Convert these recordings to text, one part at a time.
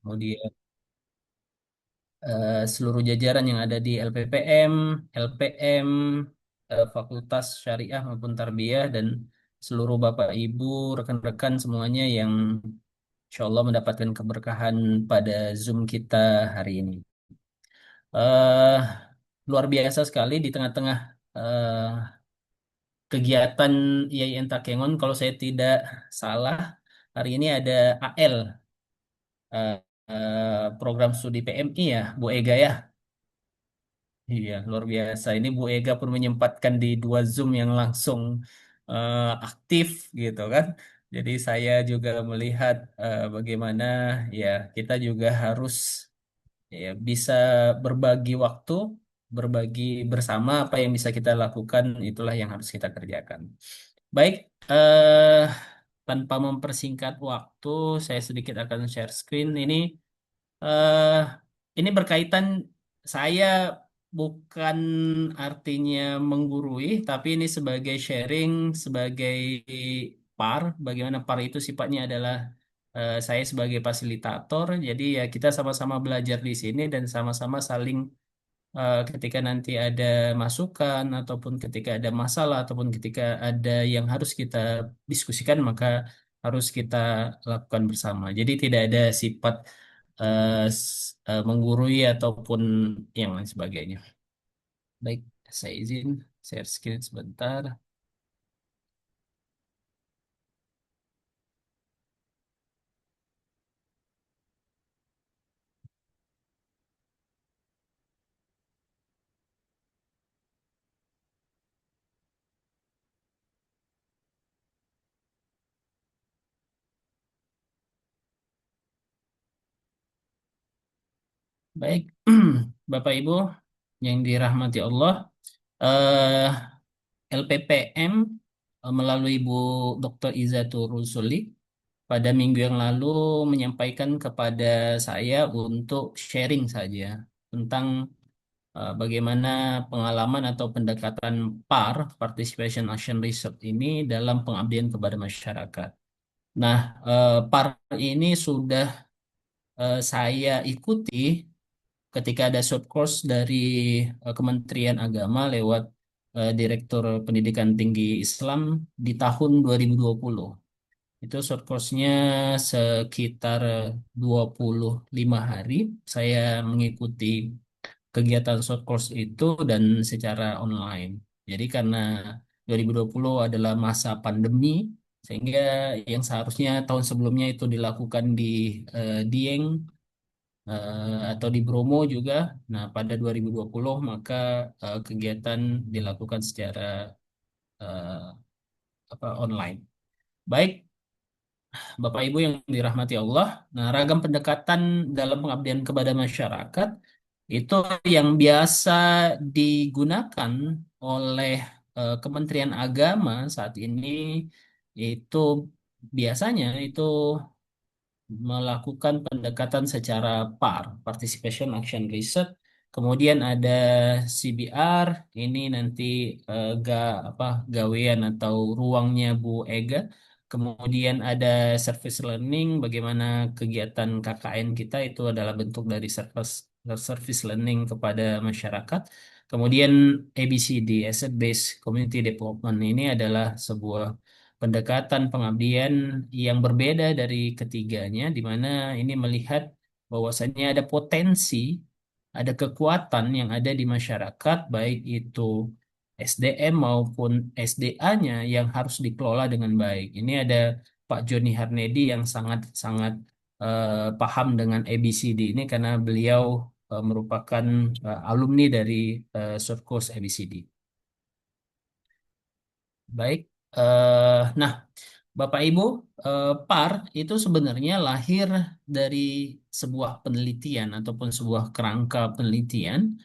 kemudian seluruh jajaran yang ada di LPPM, LPM, Fakultas Syariah maupun Tarbiyah, dan seluruh Bapak Ibu, rekan-rekan semuanya yang insya Allah mendapatkan keberkahan pada Zoom kita hari ini. eh Luar biasa sekali di tengah-tengah kegiatan IAIN Takengon, kalau saya tidak salah, hari ini ada AL, eh, program studi PMI ya, Bu Ega ya. Iya, luar biasa. Ini Bu Ega pun menyempatkan di dua Zoom yang langsung aktif gitu kan. Jadi saya juga melihat bagaimana ya kita juga harus ya bisa berbagi waktu, berbagi bersama apa yang bisa kita lakukan, itulah yang harus kita kerjakan. Baik, tanpa mempersingkat waktu, saya sedikit akan share screen ini. eh ini berkaitan, saya bukan artinya menggurui, tapi ini sebagai sharing, sebagai par. Bagaimana par itu sifatnya adalah saya sebagai fasilitator. Jadi ya kita sama-sama belajar di sini dan sama-sama saling ketika nanti ada masukan ataupun ketika ada masalah ataupun ketika ada yang harus kita diskusikan maka harus kita lakukan bersama. Jadi tidak ada sifat menggurui ataupun yang lain sebagainya. Baik, saya izin share screen sebentar. Baik, Bapak Ibu yang dirahmati Allah, eh, LPPM melalui Bu Dr. Izatul Rusuli pada minggu yang lalu menyampaikan kepada saya untuk sharing saja tentang bagaimana pengalaman atau pendekatan PAR, Participation Action Research ini dalam pengabdian kepada masyarakat. Nah, PAR ini sudah saya ikuti ketika ada short course dari Kementerian Agama lewat Direktur Pendidikan Tinggi Islam di tahun 2020. Itu short course-nya sekitar 25 hari. Saya mengikuti kegiatan short course itu dan secara online. Jadi karena 2020 adalah masa pandemi, sehingga yang seharusnya tahun sebelumnya itu dilakukan di Dieng atau di Bromo juga. Nah, pada 2020 maka kegiatan dilakukan secara eh, online. Baik, Bapak Ibu yang dirahmati Allah. Nah, ragam pendekatan dalam pengabdian kepada masyarakat itu yang biasa digunakan oleh Kementerian Agama saat ini itu biasanya itu melakukan pendekatan secara PAR, Participation Action Research. Kemudian ada CBR, ini nanti apa gawean atau ruangnya Bu Ega. Kemudian ada service learning, bagaimana kegiatan KKN kita itu adalah bentuk dari service learning kepada masyarakat. Kemudian ABCD, Asset Based Community Development, ini adalah sebuah pendekatan pengabdian yang berbeda dari ketiganya, di mana ini melihat bahwasannya ada potensi, ada kekuatan yang ada di masyarakat, baik itu SDM maupun SDA-nya yang harus dikelola dengan baik. Ini ada Pak Joni Harnedi yang sangat-sangat paham dengan ABCD ini karena beliau merupakan alumni dari short course ABCD. Baik, nah Bapak Ibu, PAR itu sebenarnya lahir dari sebuah penelitian ataupun sebuah kerangka penelitian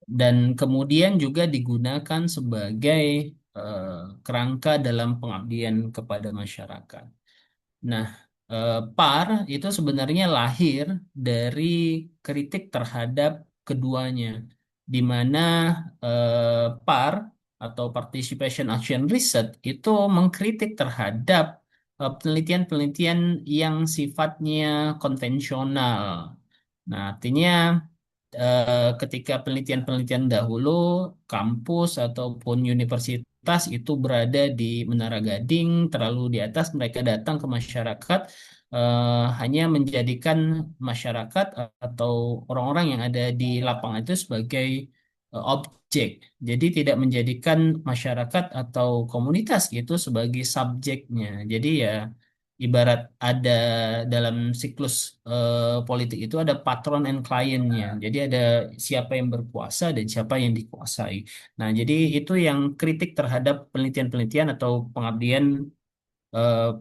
dan kemudian juga digunakan sebagai eh, kerangka dalam pengabdian kepada masyarakat. Nah, PAR itu sebenarnya lahir dari kritik terhadap keduanya, di mana PAR atau Participation Action Research itu mengkritik terhadap penelitian-penelitian yang sifatnya konvensional. Nah, artinya ketika penelitian-penelitian dahulu, kampus ataupun universitas itu berada di Menara Gading, terlalu di atas, mereka datang ke masyarakat, hanya menjadikan masyarakat atau orang-orang yang ada di lapangan itu sebagai objek. Jadi tidak menjadikan masyarakat atau komunitas itu sebagai subjeknya. Jadi ya ibarat ada dalam siklus politik itu ada patron and clientnya. Jadi ada siapa yang berkuasa dan siapa yang dikuasai. Nah, jadi itu yang kritik terhadap penelitian-penelitian atau pengabdian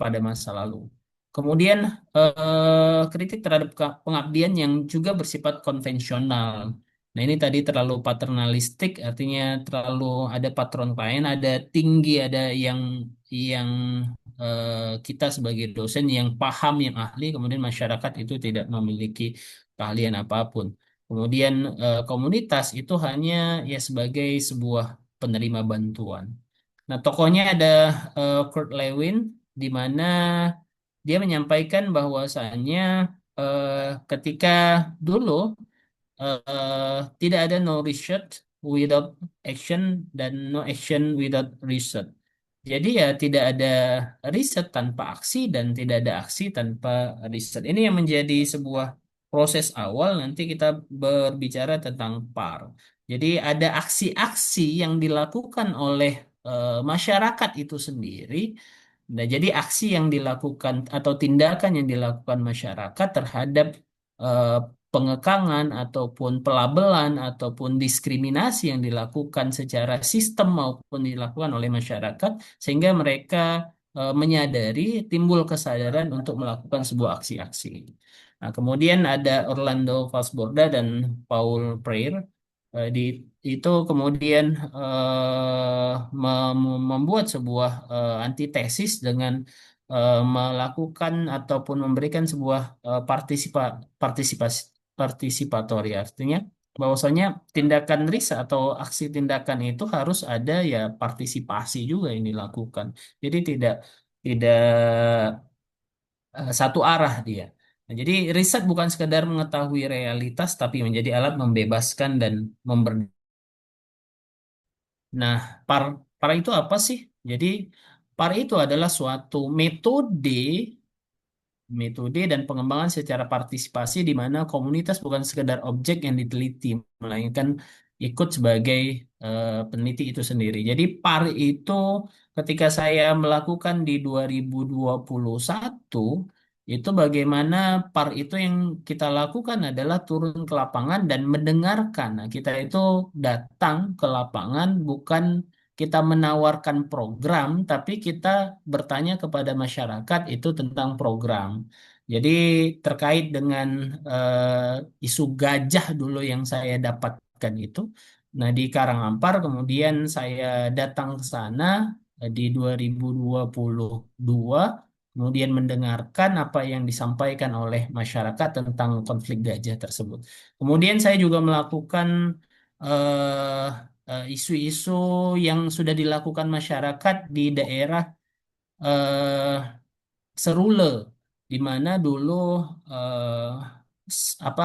pada masa lalu. Kemudian kritik terhadap pengabdian yang juga bersifat konvensional. Nah, ini tadi terlalu paternalistik, artinya terlalu ada patron klien, ada tinggi, ada yang kita sebagai dosen yang paham, yang ahli, kemudian masyarakat itu tidak memiliki keahlian apapun. Kemudian komunitas itu hanya ya sebagai sebuah penerima bantuan. Nah, tokohnya ada Kurt Lewin, di mana dia menyampaikan bahwasannya eh, ketika dulu tidak ada no research without action dan no action without research. Jadi ya tidak ada riset tanpa aksi dan tidak ada aksi tanpa riset. Ini yang menjadi sebuah proses awal nanti kita berbicara tentang PAR. Jadi ada aksi-aksi yang dilakukan oleh masyarakat itu sendiri. Nah, jadi aksi yang dilakukan atau tindakan yang dilakukan masyarakat terhadap eh, pengekangan ataupun pelabelan ataupun diskriminasi yang dilakukan secara sistem maupun dilakukan oleh masyarakat sehingga mereka menyadari timbul kesadaran untuk melakukan sebuah aksi-aksi. Nah, kemudian ada Orlando Falsborda dan Paul Freire. Di itu kemudian membuat sebuah antitesis dengan melakukan ataupun memberikan sebuah partisipasi partisipatori, artinya bahwasanya tindakan riset atau aksi tindakan itu harus ada ya partisipasi juga yang dilakukan. Jadi tidak satu arah dia. Nah, jadi riset bukan sekedar mengetahui realitas tapi menjadi alat membebaskan dan member. Nah, par par itu apa sih? Jadi par itu adalah suatu metode dan pengembangan secara partisipasi di mana komunitas bukan sekedar objek yang diteliti, melainkan ikut sebagai peneliti itu sendiri. Jadi PAR itu ketika saya melakukan di 2021, itu bagaimana PAR itu yang kita lakukan adalah turun ke lapangan dan mendengarkan. Nah, kita itu datang ke lapangan bukan kita menawarkan program, tapi kita bertanya kepada masyarakat itu tentang program. Jadi terkait dengan isu gajah dulu yang saya dapatkan itu, nah di Karangampar kemudian saya datang ke sana di 2022, kemudian mendengarkan apa yang disampaikan oleh masyarakat tentang konflik gajah tersebut. Kemudian saya juga melakukan eh, isu-isu yang sudah dilakukan masyarakat di daerah eh, Serule, di mana dulu eh, apa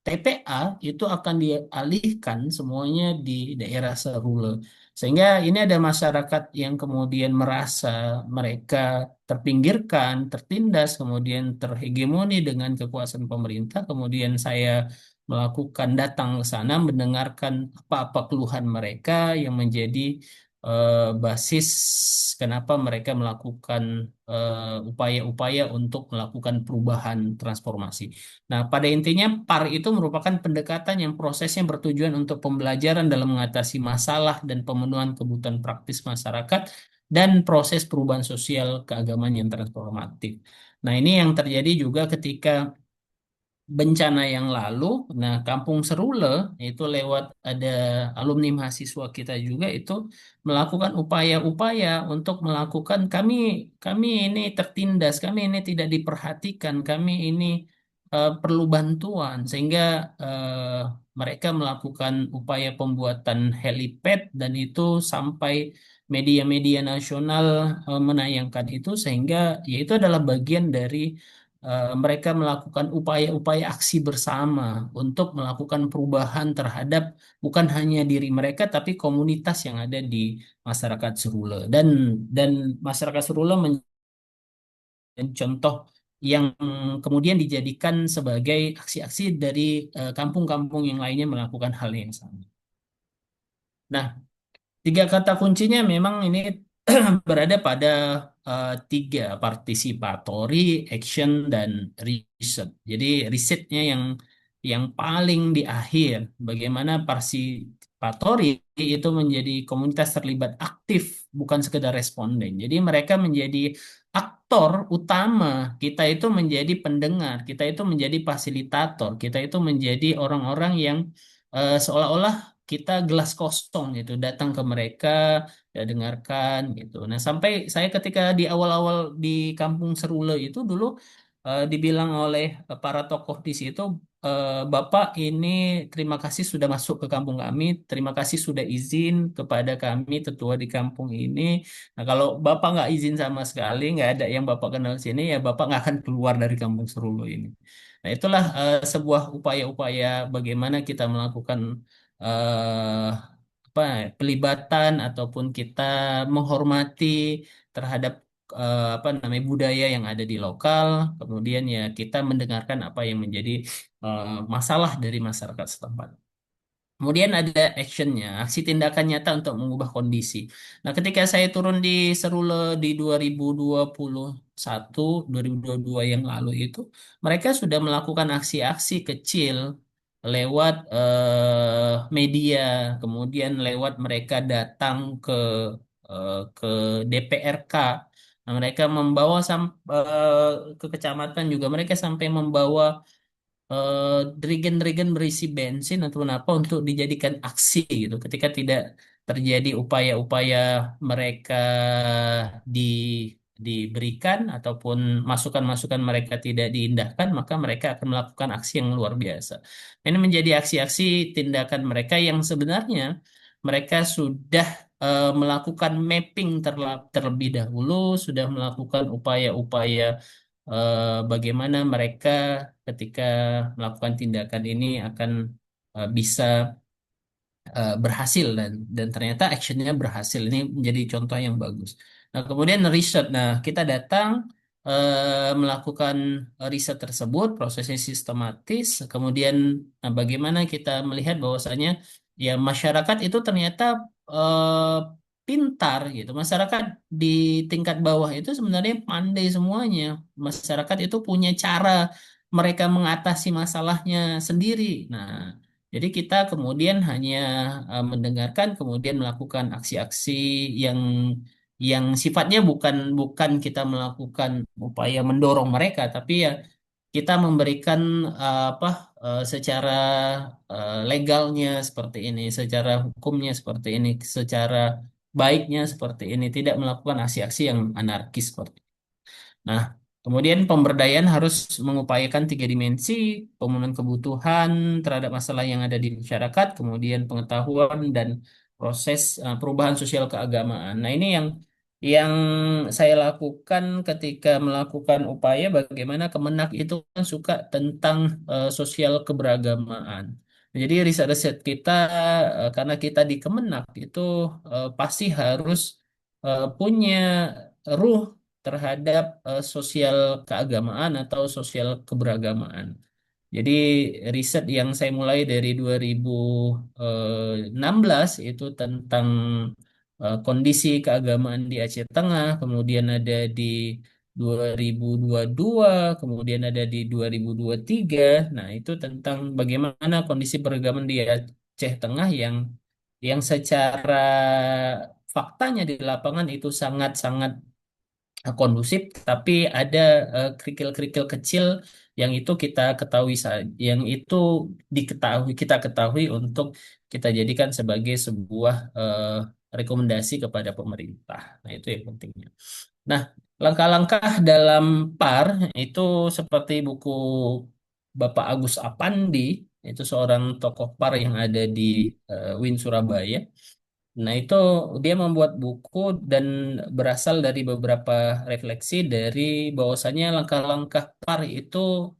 TPA itu akan dialihkan semuanya di daerah Serule. Sehingga ini ada masyarakat yang kemudian merasa mereka terpinggirkan, tertindas, kemudian terhegemoni dengan kekuasaan pemerintah. Kemudian saya melakukan datang ke sana, mendengarkan apa-apa keluhan mereka yang menjadi basis kenapa mereka melakukan upaya-upaya untuk melakukan perubahan transformasi. Nah, pada intinya PAR itu merupakan pendekatan yang prosesnya bertujuan untuk pembelajaran dalam mengatasi masalah dan pemenuhan kebutuhan praktis masyarakat dan proses perubahan sosial keagamaan yang transformatif. Nah, ini yang terjadi juga ketika bencana yang lalu. Nah, Kampung Serule itu lewat ada alumni mahasiswa kita juga itu melakukan upaya-upaya untuk melakukan kami ini tertindas, kami ini tidak diperhatikan, kami ini perlu bantuan sehingga mereka melakukan upaya pembuatan helipad dan itu sampai media-media nasional menayangkan itu sehingga ya itu adalah bagian dari mereka melakukan upaya-upaya aksi bersama untuk melakukan perubahan terhadap bukan hanya diri mereka tapi komunitas yang ada di masyarakat Serule dan masyarakat Serule menjadi contoh yang kemudian dijadikan sebagai aksi-aksi dari kampung-kampung yang lainnya melakukan hal yang sama. Nah, tiga kata kuncinya memang ini berada pada tiga, participatory, action, dan riset. Jadi risetnya yang paling di akhir, bagaimana participatory itu menjadi komunitas terlibat aktif, bukan sekedar responden. Jadi mereka menjadi aktor utama, kita itu menjadi pendengar, kita itu menjadi fasilitator, kita itu menjadi orang-orang yang seolah-olah kita gelas kosong gitu, datang ke mereka ya dengarkan gitu. Nah, sampai saya ketika di awal-awal di Kampung Serule itu dulu dibilang oleh para tokoh di situ, Bapak ini terima kasih sudah masuk ke kampung kami, terima kasih sudah izin kepada kami tetua di kampung ini. Nah, kalau Bapak nggak izin sama sekali, nggak ada yang Bapak kenal sini, ya Bapak nggak akan keluar dari Kampung Serule ini. Nah, itulah sebuah upaya-upaya bagaimana kita melakukan eh, apa pelibatan ataupun kita menghormati terhadap apa namanya budaya yang ada di lokal, kemudian ya kita mendengarkan apa yang menjadi masalah dari masyarakat setempat. Kemudian ada actionnya, aksi tindakan nyata untuk mengubah kondisi. Nah, ketika saya turun di Serule di 2021, 2022 yang lalu itu, mereka sudah melakukan aksi-aksi kecil lewat media, kemudian lewat mereka datang ke DPRK. Nah, mereka membawa ke kecamatan juga, mereka sampai membawa derigen-derigen berisi bensin atau apa untuk dijadikan aksi gitu. Ketika tidak terjadi upaya-upaya mereka di diberikan ataupun masukan-masukan mereka tidak diindahkan, maka mereka akan melakukan aksi yang luar biasa. Ini menjadi aksi-aksi tindakan mereka yang sebenarnya mereka sudah melakukan mapping terlebih dahulu, sudah melakukan upaya-upaya bagaimana mereka ketika melakukan tindakan ini akan bisa berhasil dan ternyata actionnya berhasil. Ini menjadi contoh yang bagus. Nah, kemudian riset. Nah, kita datang melakukan riset tersebut, prosesnya sistematis. Kemudian bagaimana kita melihat bahwasanya ya masyarakat itu ternyata pintar gitu. Masyarakat di tingkat bawah itu sebenarnya pandai semuanya. Masyarakat itu punya cara mereka mengatasi masalahnya sendiri. Nah, jadi kita kemudian hanya mendengarkan, kemudian melakukan aksi-aksi yang yang sifatnya bukan bukan kita melakukan upaya mendorong mereka, tapi ya kita memberikan apa secara legalnya seperti ini, secara hukumnya seperti ini, secara baiknya seperti ini, tidak melakukan aksi-aksi yang anarkis seperti Nah, kemudian pemberdayaan harus mengupayakan tiga dimensi, pemenuhan kebutuhan terhadap masalah yang ada di masyarakat, kemudian pengetahuan dan proses perubahan sosial keagamaan. Nah, ini yang saya lakukan ketika melakukan upaya bagaimana Kemenak itu kan suka tentang sosial keberagamaan. Jadi riset-riset kita karena kita di Kemenak itu pasti harus punya ruh terhadap sosial keagamaan atau sosial keberagamaan. Jadi riset yang saya mulai dari 2016 itu tentang kondisi keagamaan di Aceh Tengah, kemudian ada di 2022, kemudian ada di 2023. Nah, itu tentang bagaimana kondisi beragama di Aceh Tengah yang secara faktanya di lapangan itu sangat-sangat kondusif, tapi ada kerikil-kerikil kecil yang itu kita ketahui yang itu kita ketahui untuk kita jadikan sebagai sebuah rekomendasi kepada pemerintah. Nah, itu yang pentingnya. Nah, langkah-langkah dalam PAR itu seperti buku Bapak Agus Apandi, itu seorang tokoh PAR yang ada di Win Surabaya. Nah, itu dia membuat buku dan berasal dari beberapa refleksi dari bahwasanya langkah-langkah PAR itu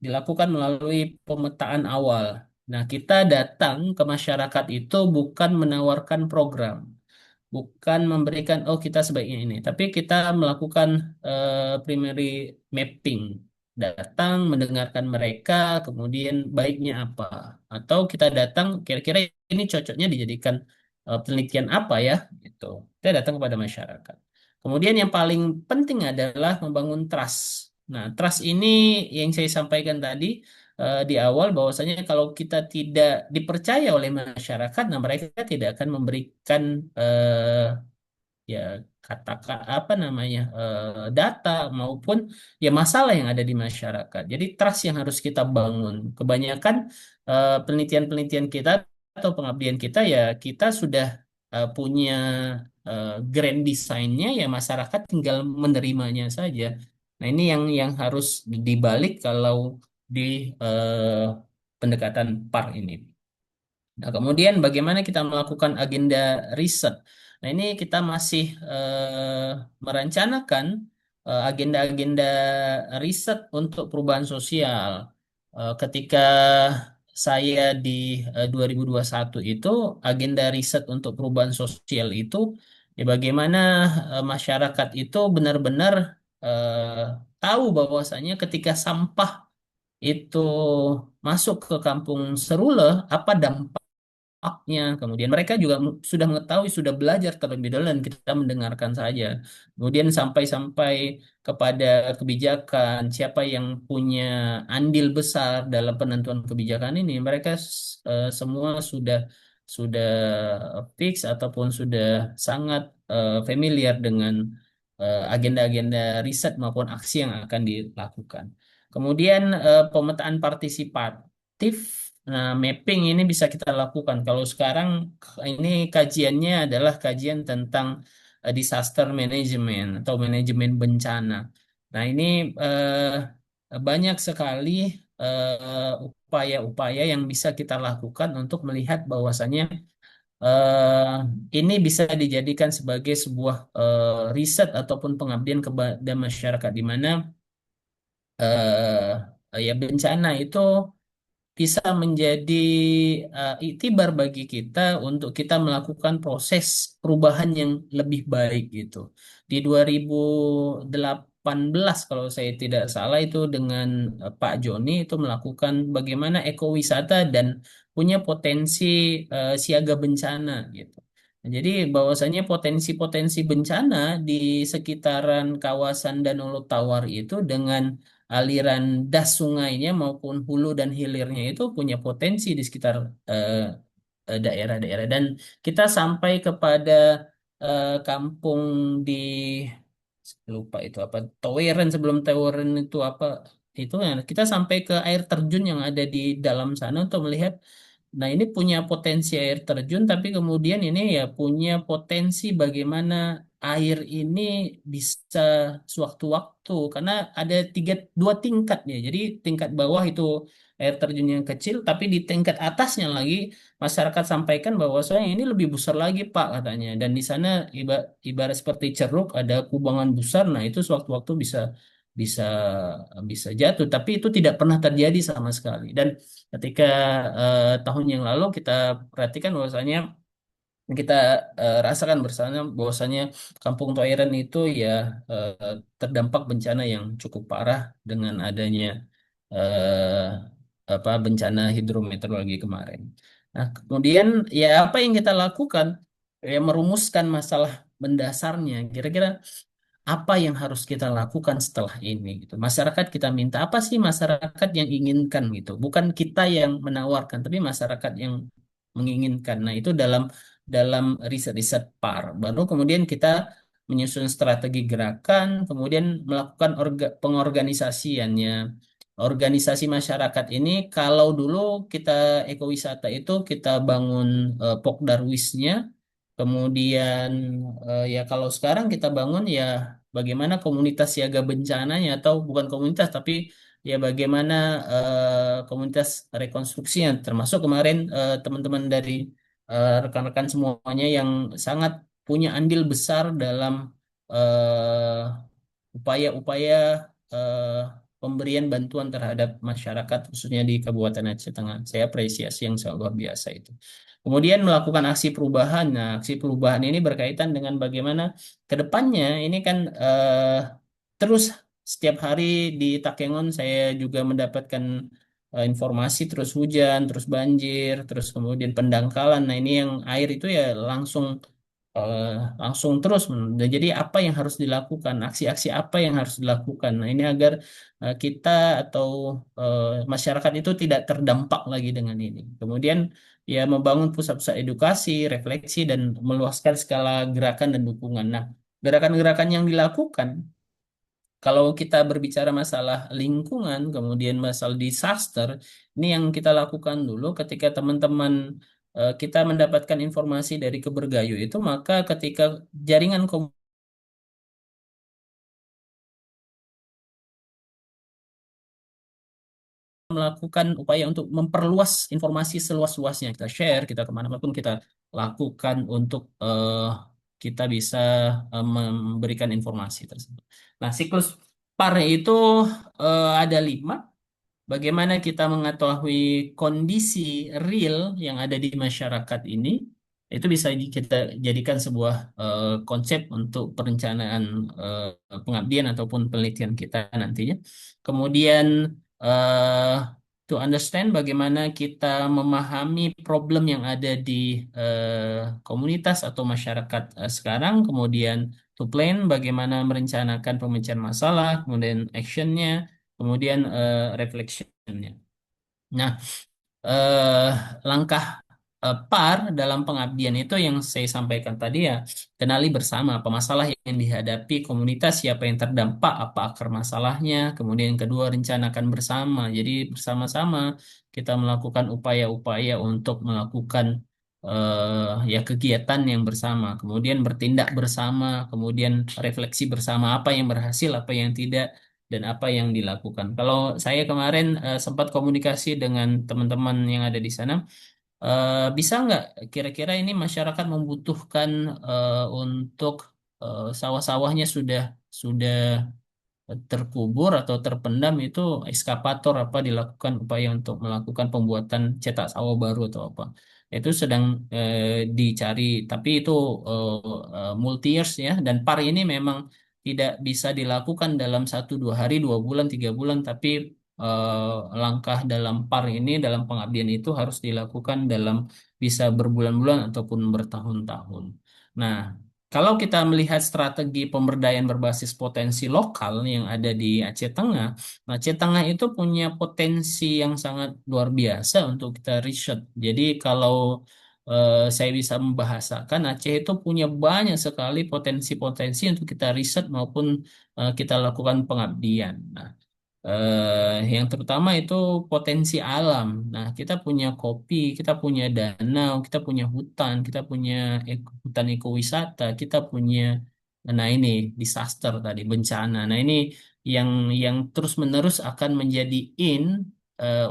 dilakukan melalui pemetaan awal. Nah, kita datang ke masyarakat itu bukan menawarkan program, bukan memberikan oh kita sebaiknya ini, tapi kita melakukan primary mapping, datang mendengarkan mereka, kemudian baiknya apa, atau kita datang kira-kira ini cocoknya dijadikan penelitian apa ya, gitu. Kita datang kepada masyarakat. Kemudian yang paling penting adalah membangun trust. Nah, trust ini yang saya sampaikan tadi di awal bahwasanya kalau kita tidak dipercaya oleh masyarakat, nah mereka tidak akan memberikan ya katakan apa namanya data maupun ya masalah yang ada di masyarakat. Jadi trust yang harus kita bangun. Kebanyakan penelitian-penelitian kita atau pengabdian kita ya kita sudah punya grand design-nya ya masyarakat tinggal menerimanya saja. Nah, ini yang harus dibalik kalau di eh, pendekatan PAR ini. Nah, kemudian bagaimana kita melakukan agenda riset? Nah, ini kita masih merencanakan agenda-agenda riset untuk perubahan sosial. Ketika saya di 2021 itu, agenda riset untuk perubahan sosial itu, ya bagaimana masyarakat itu benar-benar eh, tahu bahwasanya ketika sampah itu masuk ke kampung Serule, apa dampaknya. Kemudian mereka juga sudah mengetahui, sudah belajar terlebih dahulu dan kita mendengarkan saja. Kemudian sampai-sampai kepada kebijakan, siapa yang punya andil besar dalam penentuan kebijakan ini, mereka semua sudah fix ataupun sudah sangat familiar dengan agenda-agenda riset maupun aksi yang akan dilakukan. Kemudian pemetaan partisipatif. Nah, mapping ini bisa kita lakukan. Kalau sekarang ini kajiannya adalah kajian tentang disaster management atau manajemen bencana. Nah, ini banyak sekali upaya-upaya yang bisa kita lakukan untuk melihat bahwasannya ini bisa dijadikan sebagai sebuah riset ataupun pengabdian kepada masyarakat di mana ya bencana itu bisa menjadi iktibar bagi kita untuk kita melakukan proses perubahan yang lebih baik gitu. Di 2018 kalau saya tidak salah itu dengan Pak Joni itu melakukan bagaimana ekowisata dan punya potensi siaga bencana gitu. Nah, jadi bahwasanya potensi-potensi bencana di sekitaran kawasan Danau Tawar itu dengan aliran das sungainya maupun hulu dan hilirnya itu punya potensi di sekitar eh, daerah-daerah dan kita sampai kepada kampung di lupa itu apa Toweren sebelum Toweren itu apa itu ya kita sampai ke air terjun yang ada di dalam sana untuk melihat. Nah, ini punya potensi air terjun, tapi kemudian ini ya punya potensi bagaimana air ini bisa sewaktu-waktu, karena ada dua tingkat ya. Jadi tingkat bawah itu air terjun yang kecil, tapi di tingkat atasnya lagi masyarakat sampaikan bahwa soalnya ini lebih besar lagi Pak katanya. Dan di sana ibarat seperti ceruk ada kubangan besar, nah itu sewaktu-waktu bisa bisa jatuh, tapi itu tidak pernah terjadi sama sekali. Dan ketika tahun yang lalu kita perhatikan bahwasanya kita rasakan bersama bahwasanya Kampung Toiren itu ya terdampak bencana yang cukup parah dengan adanya apa bencana hidrometeorologi kemarin. Nah, kemudian ya apa yang kita lakukan ya merumuskan masalah mendasarnya. Kira-kira apa yang harus kita lakukan setelah ini gitu. Masyarakat kita minta apa sih masyarakat yang inginkan gitu. Bukan kita yang menawarkan, tapi masyarakat yang menginginkan. Nah, itu dalam dalam riset-riset PAR. Baru kemudian kita menyusun strategi gerakan, kemudian melakukan pengorganisasiannya. Organisasi masyarakat ini kalau dulu kita ekowisata itu kita bangun Pokdarwisnya, kemudian ya kalau sekarang kita bangun ya bagaimana komunitas siaga bencananya atau bukan komunitas tapi ya bagaimana komunitas rekonstruksinya termasuk kemarin teman-teman dari rekan-rekan semuanya yang sangat punya andil besar dalam upaya-upaya eh, pemberian bantuan terhadap masyarakat khususnya di Kabupaten Aceh Tengah. Saya apresiasi yang sangat luar biasa itu. Kemudian melakukan aksi perubahan. Nah, aksi perubahan ini berkaitan dengan bagaimana ke depannya ini kan terus setiap hari di Takengon saya juga mendapatkan informasi terus hujan, terus banjir, terus kemudian pendangkalan. Nah, ini yang air itu ya langsung eh, langsung terus. Dan jadi apa yang harus dilakukan, aksi-aksi apa yang harus dilakukan. Nah, ini agar kita atau masyarakat itu tidak terdampak lagi dengan ini. Kemudian ya membangun pusat-pusat edukasi, refleksi, dan meluaskan skala gerakan dan dukungan. Nah, gerakan-gerakan yang dilakukan kalau kita berbicara masalah lingkungan, kemudian masalah disaster, ini yang kita lakukan dulu ketika teman-teman kita mendapatkan informasi dari Kebergayu itu, maka ketika jaringan melakukan upaya untuk memperluas informasi seluas-luasnya, kita share, kita kemana-pun kita lakukan untuk kita bisa memberikan informasi tersebut. Nah, siklus PAR itu ada 5. Bagaimana kita mengetahui kondisi real yang ada di masyarakat ini, itu bisa kita jadikan sebuah konsep untuk perencanaan pengabdian ataupun penelitian kita nantinya. Kemudian eh, to understand bagaimana kita memahami problem yang ada di komunitas atau masyarakat sekarang, kemudian to plan bagaimana merencanakan pemecahan masalah, kemudian actionnya, kemudian reflectionnya. Nah, eh, langkah PAR dalam pengabdian itu yang saya sampaikan tadi ya, kenali bersama apa masalah yang dihadapi komunitas, siapa yang terdampak, apa akar masalahnya, kemudian yang kedua rencanakan bersama. Jadi bersama-sama kita melakukan upaya-upaya untuk melakukan ya kegiatan yang bersama, kemudian bertindak bersama, kemudian refleksi bersama apa yang berhasil, apa yang tidak, dan apa yang dilakukan. Kalau saya kemarin sempat komunikasi dengan teman-teman yang ada di sana, bisa nggak kira-kira ini masyarakat membutuhkan untuk sawah-sawahnya sudah terkubur atau terpendam itu ekskavator apa dilakukan upaya untuk melakukan pembuatan cetak sawah baru atau apa itu sedang dicari tapi itu multi years ya dan par ini memang tidak bisa dilakukan dalam 1 2 hari 2 bulan 3 bulan tapi langkah dalam par ini dalam pengabdian itu harus dilakukan dalam bisa berbulan-bulan ataupun bertahun-tahun. Nah, kalau kita melihat strategi pemberdayaan berbasis potensi lokal yang ada di Aceh Tengah, Aceh Tengah itu punya potensi yang sangat luar biasa untuk kita riset. Jadi kalau saya bisa membahasakan, Aceh itu punya banyak sekali potensi-potensi untuk kita riset maupun kita lakukan pengabdian. Nah, yang terutama itu potensi alam. Nah, kita punya kopi, kita punya danau, kita punya hutan, kita punya hutan ekowisata, kita punya, nah ini disaster tadi, bencana. Nah, ini yang terus-menerus akan menjadi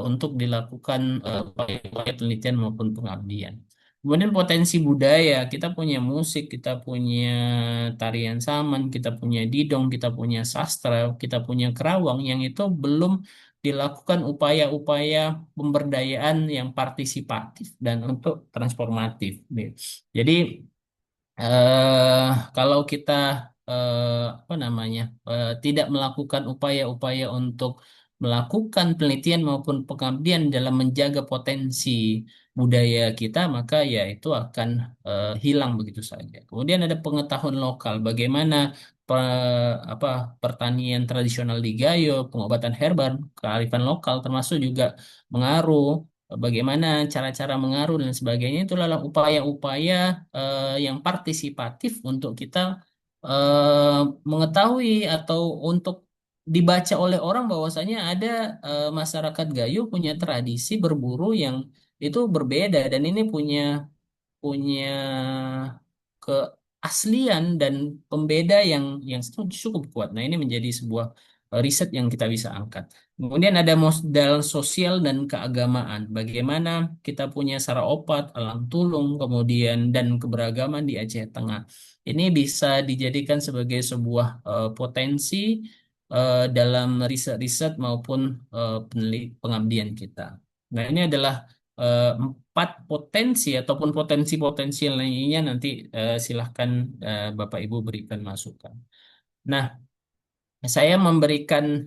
untuk dilakukan upaya penelitian maupun pengabdian. Kemudian potensi budaya, kita punya musik, kita punya tarian saman, kita punya didong, kita punya sastra, kita punya kerawang yang itu belum dilakukan upaya-upaya pemberdayaan yang partisipatif dan untuk transformatif. Jadi kalau kita apa namanya tidak melakukan upaya-upaya untuk melakukan penelitian maupun pengabdian dalam menjaga potensi budaya kita, maka ya itu akan hilang begitu saja. Kemudian ada pengetahuan lokal, bagaimana apa pertanian tradisional di Gayo, pengobatan herbal, kearifan lokal, termasuk juga mengaruh. Bagaimana cara-cara mengaruh dan sebagainya itu adalah upaya-upaya yang partisipatif untuk kita mengetahui atau untuk dibaca oleh orang bahwasanya ada masyarakat Gayo punya tradisi berburu yang itu berbeda dan ini punya punya keaslian dan pembeda yang cukup kuat. Nah, ini menjadi sebuah riset yang kita bisa angkat. Kemudian ada modal sosial dan keagamaan. Bagaimana kita punya sara opat, alam tulung, kemudian dan keberagaman di Aceh Tengah. Ini bisa dijadikan sebagai sebuah potensi dalam riset-riset maupun pengabdian kita. Nah, ini adalah empat potensi ataupun potensi-potensi lainnya nanti silahkan Bapak Ibu berikan masukan. Nah, saya memberikan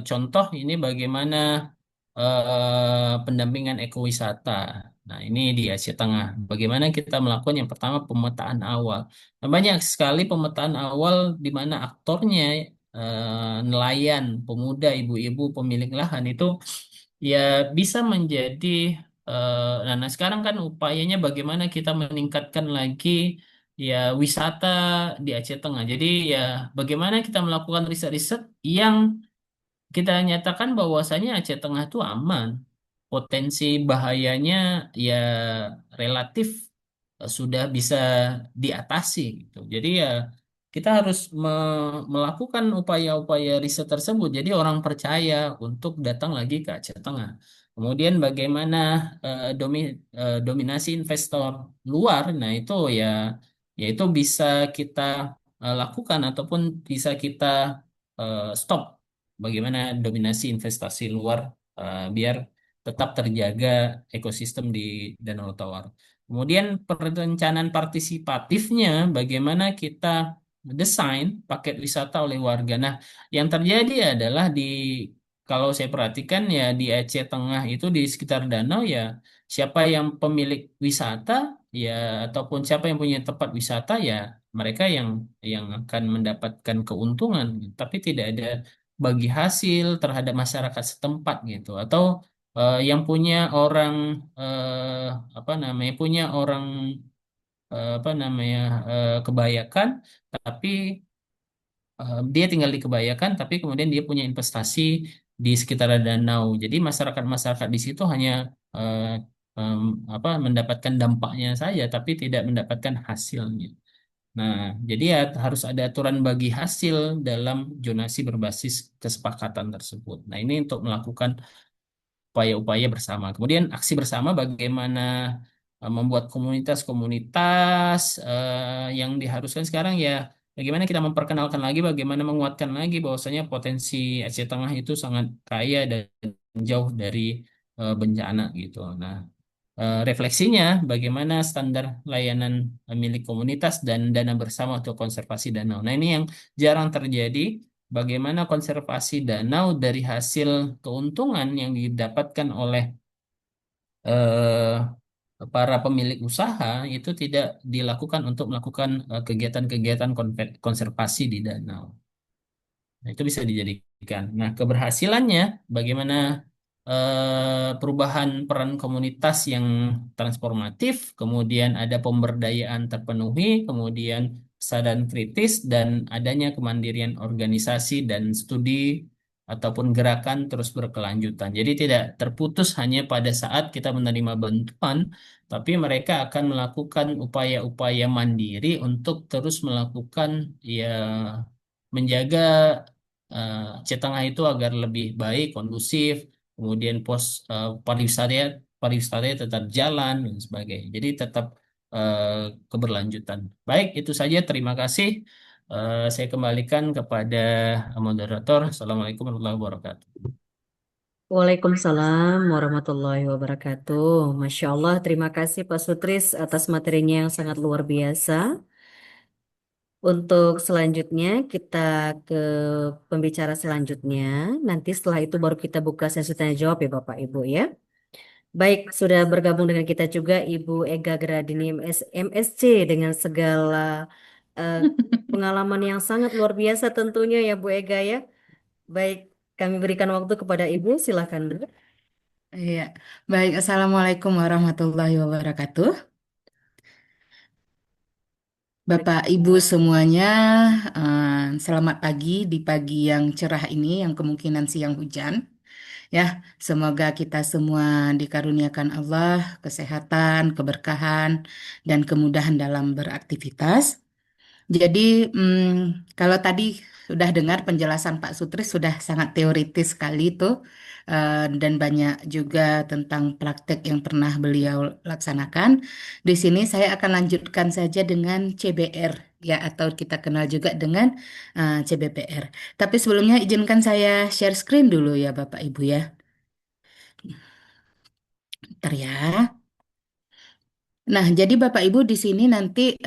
contoh ini bagaimana pendampingan ekowisata. Nah, ini di Asia Tengah. Bagaimana kita melakukan yang pertama pemetaan awal. Nah, banyak sekali pemetaan awal di mana aktornya nelayan, pemuda, ibu-ibu, pemilik lahan itu ya bisa menjadi nah sekarang kan upayanya bagaimana kita meningkatkan lagi ya wisata di Aceh Tengah. Jadi ya bagaimana kita melakukan riset-riset yang kita nyatakan bahwasanya Aceh Tengah itu aman. Potensi bahayanya ya relatif sudah bisa diatasi gitu. Jadi ya kita harus melakukan upaya-upaya riset tersebut. Jadi orang percaya untuk datang lagi ke Aceh Tengah. Kemudian bagaimana dominasi investor luar, nah itu ya itu bisa kita lakukan ataupun bisa kita stop bagaimana dominasi investasi luar biar tetap terjaga ekosistem di Danau Toba. Kemudian perencanaan partisipatifnya, bagaimana kita desain paket wisata oleh warga. Nah, yang terjadi adalah kalau saya perhatikan ya di Aceh Tengah itu di sekitar danau ya siapa yang pemilik wisata ya ataupun siapa yang punya tempat wisata ya mereka yang akan mendapatkan keuntungan, tapi tidak ada bagi hasil terhadap masyarakat setempat gitu atau yang punya orang apa namanya punya orang apa namanya kebayakan tapi dia tinggal di kebayakan tapi kemudian dia punya investasi di sekitar danau jadi masyarakat-masyarakat di situ hanya eh, em, apa mendapatkan dampaknya saja tapi tidak mendapatkan hasilnya. Nah, jadi ya harus ada aturan bagi hasil dalam zonasi berbasis kesepakatan tersebut. Nah, ini untuk melakukan upaya-upaya bersama. Kemudian aksi bersama bagaimana membuat komunitas-komunitas yang diharuskan sekarang ya bagaimana kita memperkenalkan lagi, bagaimana menguatkan lagi bahwasanya potensi Aceh Tengah itu sangat kaya dan jauh dari bencana gitu. Nah, refleksinya bagaimana standar layanan milik komunitas dan dana bersama untuk konservasi danau. Nah, ini yang jarang terjadi. Bagaimana konservasi danau dari hasil keuntungan yang didapatkan oleh para pemilik usaha itu tidak dilakukan untuk melakukan kegiatan-kegiatan konservasi di danau. Nah, itu bisa dijadikan. Nah, keberhasilannya bagaimana perubahan peran komunitas yang transformatif, kemudian ada pemberdayaan terpenuhi, kemudian kesadaran kritis dan adanya kemandirian organisasi dan studi ataupun gerakan terus berkelanjutan. Jadi tidak terputus hanya pada saat kita menerima bantuan, tapi mereka akan melakukan upaya-upaya mandiri untuk terus melakukan ya menjaga Aceh Tengah itu agar lebih baik, kondusif, kemudian pariwisata pariwisata tetap jalan dan sebagainya. Jadi tetap eh, keberlanjutan. Baik, itu saja. Terima kasih. Saya kembalikan kepada moderator. Assalamualaikum warahmatullahi wabarakatuh. Waalaikumsalam warahmatullahi wabarakatuh. Masya Allah, terima kasih Pak Sutris atas materinya yang sangat luar biasa. Untuk selanjutnya kita ke pembicara selanjutnya. Nanti setelah itu baru kita buka sesi tanya jawab ya Bapak Ibu ya. Baik, sudah bergabung dengan kita juga Ibu Ega Gradini MSc dengan segala eh, pengalaman yang sangat luar biasa tentunya ya Bu Ega ya. Baik, kami berikan waktu kepada Ibu, silakan Bu. Iya, baik. Assalamualaikum warahmatullahi wabarakatuh. Bapak, Ibu Waalaikumsalam. semuanya, selamat pagi di pagi yang cerah ini, yang kemungkinan siang hujan. Ya, semoga kita semua dikaruniakan Allah kesehatan, keberkahan, dan kemudahan dalam beraktivitas. Jadi, kalau tadi sudah dengar penjelasan Pak Sutris sudah sangat teoritis sekali itu, dan banyak juga tentang praktek yang pernah beliau laksanakan. Di sini saya akan lanjutkan saja dengan CBR, ya, atau kita kenal juga dengan CBPR. Tapi sebelumnya izinkan saya share screen dulu ya Bapak Ibu ya. Bentar ya. Nah, jadi Bapak Ibu di sini nanti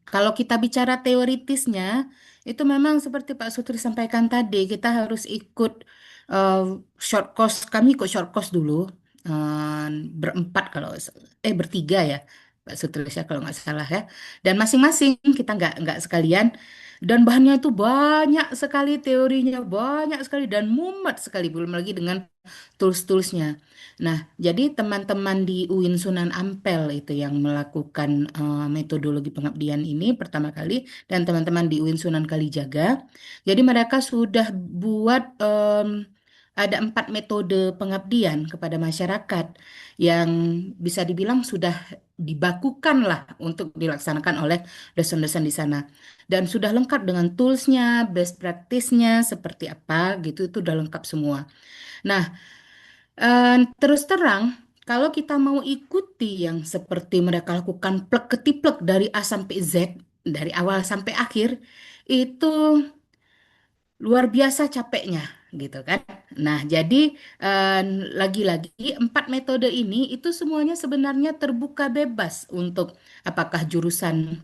kalau kita bicara teoritisnya itu memang seperti Pak Sutri sampaikan tadi kita harus ikut eh, short course. Kami ikut short course dulu eh, berempat kalau bertiga ya Pak Sutri ya kalau nggak salah ya. Dan masing-masing kita nggak sekalian. Dan bahannya itu banyak sekali teorinya banyak sekali dan mumet sekali belum lagi dengan tools-toolsnya. Nah, jadi teman-teman di UIN Sunan Ampel itu yang melakukan metodologi pengabdian ini pertama kali dan teman-teman di UIN Sunan Kalijaga. Jadi mereka sudah buat ada 4 metode pengabdian kepada masyarakat yang bisa dibilang sudah dibakukan lah untuk dilaksanakan oleh dosen-dosen di sana. Dan sudah lengkap dengan toolsnya, best practice-nya seperti apa gitu, itu udah lengkap semua. Nah, terus terang, kalau kita mau ikuti yang seperti mereka lakukan plek ketiplek dari A sampai Z, dari awal sampai akhir, itu luar biasa capeknya, gitu kan. Nah, jadi eh, lagi-lagi 4 metode ini itu semuanya sebenarnya terbuka bebas untuk apakah jurusan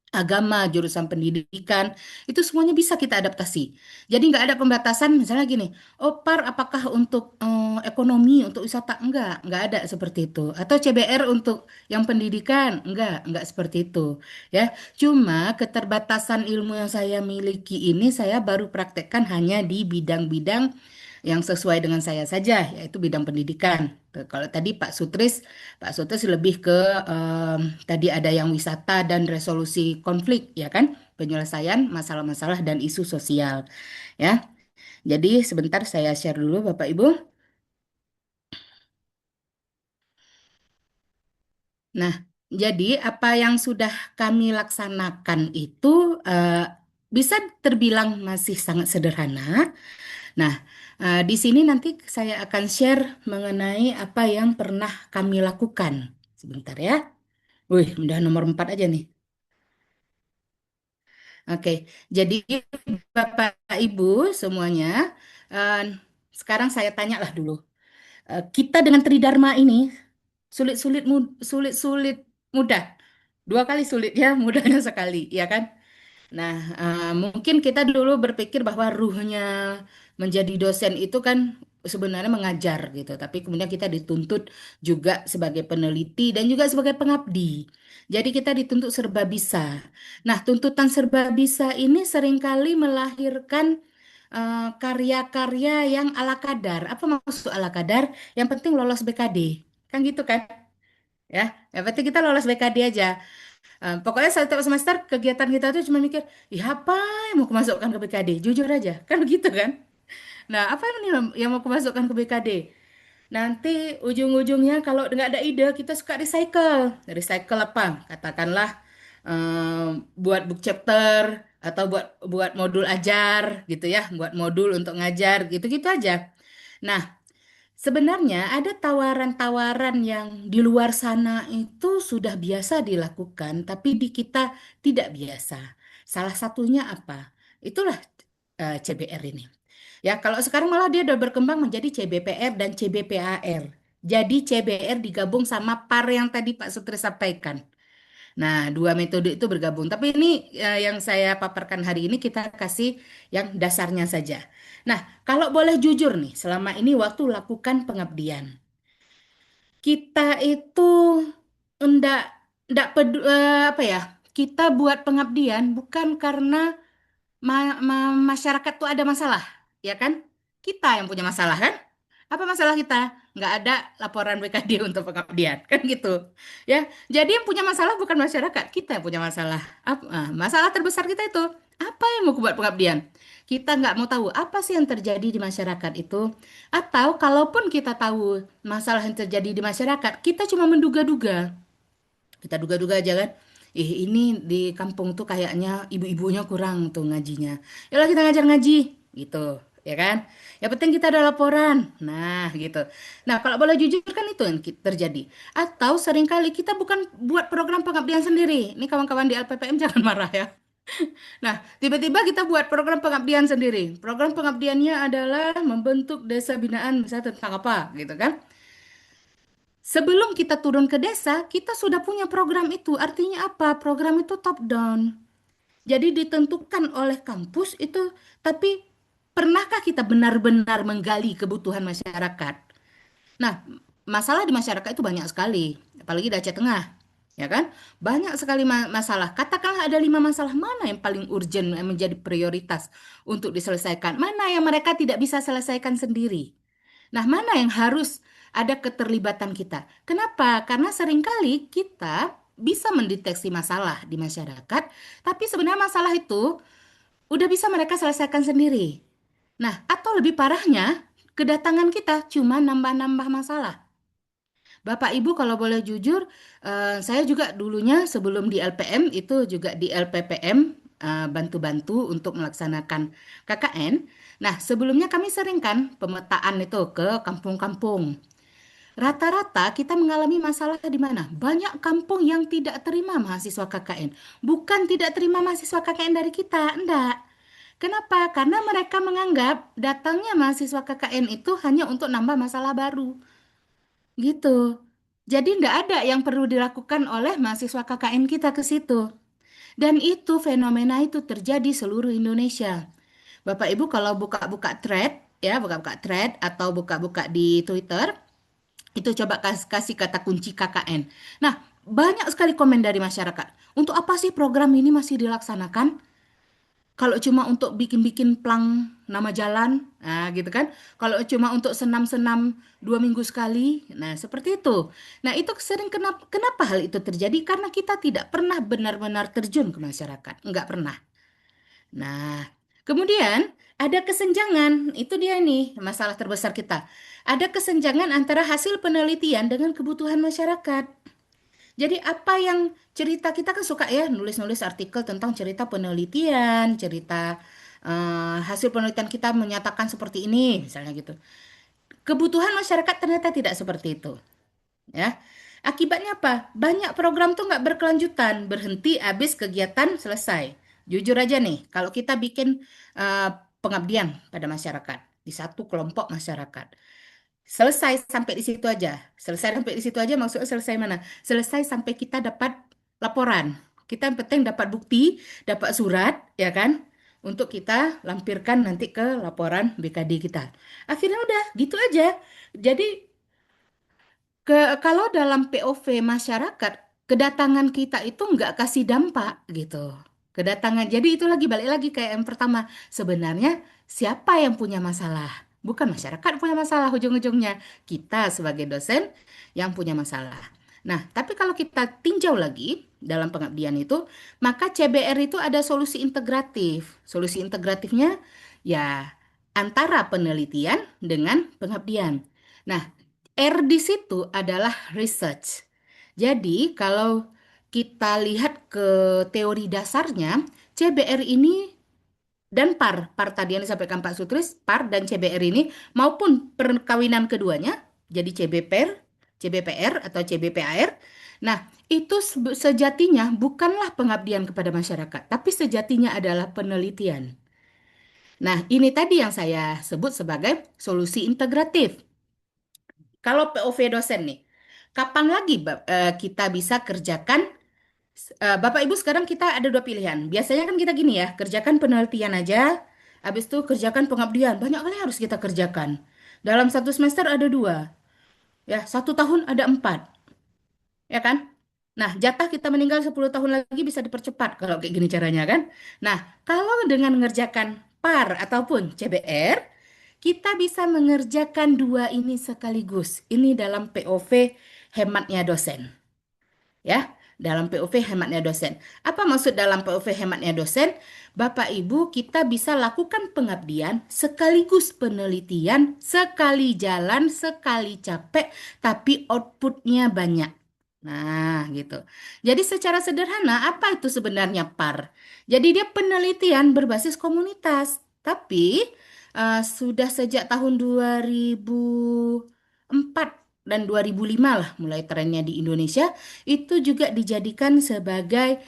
agama, jurusan pendidikan, itu semuanya bisa kita adaptasi. Jadi nggak ada pembatasan, misalnya gini, oh par apakah untuk ekonomi, untuk wisata? Nggak ada seperti itu. Atau CBR untuk yang pendidikan? Nggak seperti itu. Ya, cuma keterbatasan ilmu yang saya miliki ini saya baru praktekkan hanya di bidang-bidang yang sesuai dengan saya saja, yaitu bidang pendidikan. Tuh, kalau tadi Pak Sutris lebih ke em, tadi ada yang wisata dan resolusi konflik, ya kan? Penyelesaian masalah-masalah dan isu sosial, ya. Jadi sebentar saya share dulu Bapak Ibu. Nah, jadi apa yang sudah kami laksanakan itu eh, bisa terbilang masih sangat sederhana. Nah, di sini nanti saya akan share mengenai apa yang pernah kami lakukan. Sebentar ya. Wih, udah nomor 4 aja nih. Oke, jadi Bapak Ibu semuanya, eh, sekarang saya tanyalah dulu. Kita dengan Tridharma ini sulit-sulit mudah. 2 kali sulit ya, mudahnya sekali, ya kan? Nah, mungkin kita dulu berpikir bahwa ruhnya menjadi dosen itu kan sebenarnya mengajar gitu, tapi kemudian kita dituntut juga sebagai peneliti dan juga sebagai pengabdi. Jadi kita dituntut serba bisa. Nah, tuntutan serba bisa ini seringkali melahirkan karya-karya yang ala kadar. Apa maksud ala kadar? Yang penting lolos BKD. Kan gitu kan? Ya, yang penting kita lolos BKD aja. Pokoknya setiap semester kegiatan kita tuh cuma mikir, ya apa yang mau kemasukkan ke BKD? Jujur aja, kan begitu kan? Nah, apa yang mau kemasukkan ke BKD? Nanti ujung-ujungnya kalau nggak ada ide, kita suka recycle. Recycle apa? Katakanlah buat book chapter atau buat buat modul ajar gitu ya, buat modul untuk ngajar gitu-gitu aja. Nah, sebenarnya ada tawaran-tawaran yang di luar sana itu sudah biasa dilakukan, tapi di kita tidak biasa. Salah satunya apa? Itulah CBR ini. Ya, kalau sekarang malah dia udah berkembang menjadi CBPR dan CBPAR. Jadi CBR digabung sama PAR yang tadi Pak Sutri sampaikan. Nah, 2 metode itu bergabung. Tapi ini yang saya paparkan hari ini kita kasih yang dasarnya saja. Nah, kalau boleh jujur nih, selama ini waktu lakukan pengabdian, kita itu enggak apa ya? Kita buat pengabdian bukan karena masyarakat tuh ada masalah, ya kan? Kita yang punya masalah kan? Apa masalah kita? Nggak ada laporan BKD untuk pengabdian, kan gitu. Ya, jadi yang punya masalah bukan masyarakat, kita yang punya masalah. Masalah terbesar kita itu apa yang mau buat pengabdian? Kita nggak mau tahu apa sih yang terjadi di masyarakat itu, atau kalaupun kita tahu masalah yang terjadi di masyarakat, kita cuma menduga-duga. Kita duga-duga aja kan? Ini di kampung tuh kayaknya ibu-ibunya kurang tuh ngajinya. Yaudah kita ngajar ngaji gitu, ya kan? Yang penting kita ada laporan. Nah, gitu. Nah, kalau boleh jujur kan itu yang terjadi. Atau seringkali kita bukan buat program pengabdian sendiri. Ini kawan-kawan di LPPM jangan marah ya. Nah, tiba-tiba kita buat program pengabdian sendiri. Program pengabdiannya adalah membentuk desa binaan misalnya tentang apa, gitu kan? Sebelum kita turun ke desa, kita sudah punya program itu. Artinya apa? Program itu top down. Jadi ditentukan oleh kampus itu, tapi pernahkah kita benar-benar menggali kebutuhan masyarakat? Nah, masalah di masyarakat itu banyak sekali, apalagi di Aceh Tengah, ya kan? Banyak sekali masalah. Katakanlah ada 5 masalah, mana yang paling urgent, yang menjadi prioritas untuk diselesaikan? Mana yang mereka tidak bisa selesaikan sendiri? Nah, mana yang harus ada keterlibatan kita? Kenapa? Karena seringkali kita bisa mendeteksi masalah di masyarakat, tapi sebenarnya masalah itu udah bisa mereka selesaikan sendiri. Nah, atau lebih parahnya, kedatangan kita cuma nambah-nambah masalah. Bapak Ibu kalau boleh jujur, saya juga dulunya sebelum di LPM itu juga di LPPM bantu-bantu untuk melaksanakan KKN. Nah, sebelumnya kami sering kan pemetaan itu ke kampung-kampung. Rata-rata kita mengalami masalah di mana? Banyak kampung yang tidak terima mahasiswa KKN. Bukan tidak terima mahasiswa KKN dari kita, enggak. Kenapa? Karena mereka menganggap datangnya mahasiswa KKN itu hanya untuk nambah masalah baru. Gitu. Jadi enggak ada yang perlu dilakukan oleh mahasiswa KKN kita ke situ. Dan itu fenomena itu terjadi seluruh Indonesia. Bapak Ibu kalau buka-buka thread, ya buka-buka thread atau buka-buka di Twitter, itu coba kasih kata kunci KKN. Nah, banyak sekali komen dari masyarakat. Untuk apa sih program ini masih dilaksanakan? Kalau cuma untuk bikin-bikin plang nama jalan, nah gitu kan. Kalau cuma untuk senam-senam 2 minggu sekali, nah seperti itu. Nah itu sering kenapa hal itu terjadi? Karena kita tidak pernah benar-benar terjun ke masyarakat, nggak pernah. Nah, kemudian ada kesenjangan, itu dia nih masalah terbesar kita. Ada kesenjangan antara hasil penelitian dengan kebutuhan masyarakat. Jadi apa yang cerita kita kan suka ya nulis-nulis artikel tentang cerita penelitian, cerita hasil penelitian kita menyatakan seperti ini, misalnya gitu. Kebutuhan masyarakat ternyata tidak seperti itu, ya. Akibatnya apa? Banyak program tuh nggak berkelanjutan, berhenti habis kegiatan selesai. Jujur aja nih, kalau kita bikin eh, pengabdian pada masyarakat di satu kelompok masyarakat, selesai sampai di situ aja. Selesai sampai di situ aja maksudnya selesai mana? Selesai sampai kita dapat laporan. Kita yang penting dapat bukti, dapat surat, ya kan? Untuk kita lampirkan nanti ke laporan BKD kita. Akhirnya udah gitu aja. Jadi kalau dalam POV masyarakat, kedatangan kita itu nggak kasih dampak gitu. Kedatangan, jadi itu lagi balik lagi kayak yang pertama. Sebenarnya siapa yang punya masalah? Bukan masyarakat punya masalah ujung-ujungnya. Kita sebagai dosen yang punya masalah. Nah, tapi kalau kita tinjau lagi dalam pengabdian itu, maka CBR itu ada solusi integratif. Solusi integratifnya ya antara penelitian dengan pengabdian. Nah, R di situ adalah research. Jadi, kalau kita lihat ke teori dasarnya, CBR ini dan par tadi yang disampaikan Pak Sutris, par dan CBR ini maupun perkawinan keduanya, jadi CBPR atau CBPAR. Nah, itu sejatinya bukanlah pengabdian kepada masyarakat, tapi sejatinya adalah penelitian. Nah, ini tadi yang saya sebut sebagai solusi integratif. Kalau POV dosen nih, kapan lagi kita bisa kerjakan? Bapak Ibu sekarang kita ada dua pilihan. Biasanya kan kita gini ya, kerjakan penelitian aja, habis itu kerjakan pengabdian. Banyak kali harus kita kerjakan. Dalam satu semester ada dua, ya 1 tahun ada 4, ya kan? Nah, jatah kita meninggal 10 tahun lagi bisa dipercepat kalau kayak gini caranya kan? Nah, kalau dengan mengerjakan PAR ataupun CBR, kita bisa mengerjakan dua ini sekaligus. Ini dalam POV hematnya dosen. Ya, dalam POV hematnya dosen. Apa maksud dalam POV hematnya dosen? Bapak Ibu, kita bisa lakukan pengabdian sekaligus penelitian, sekali jalan, sekali capek, tapi outputnya banyak. Nah, gitu. Jadi secara sederhana, apa itu sebenarnya PAR? Jadi dia penelitian berbasis komunitas. Tapi sudah sejak tahun 2004 dan 2005 lah mulai trennya di Indonesia, itu juga dijadikan sebagai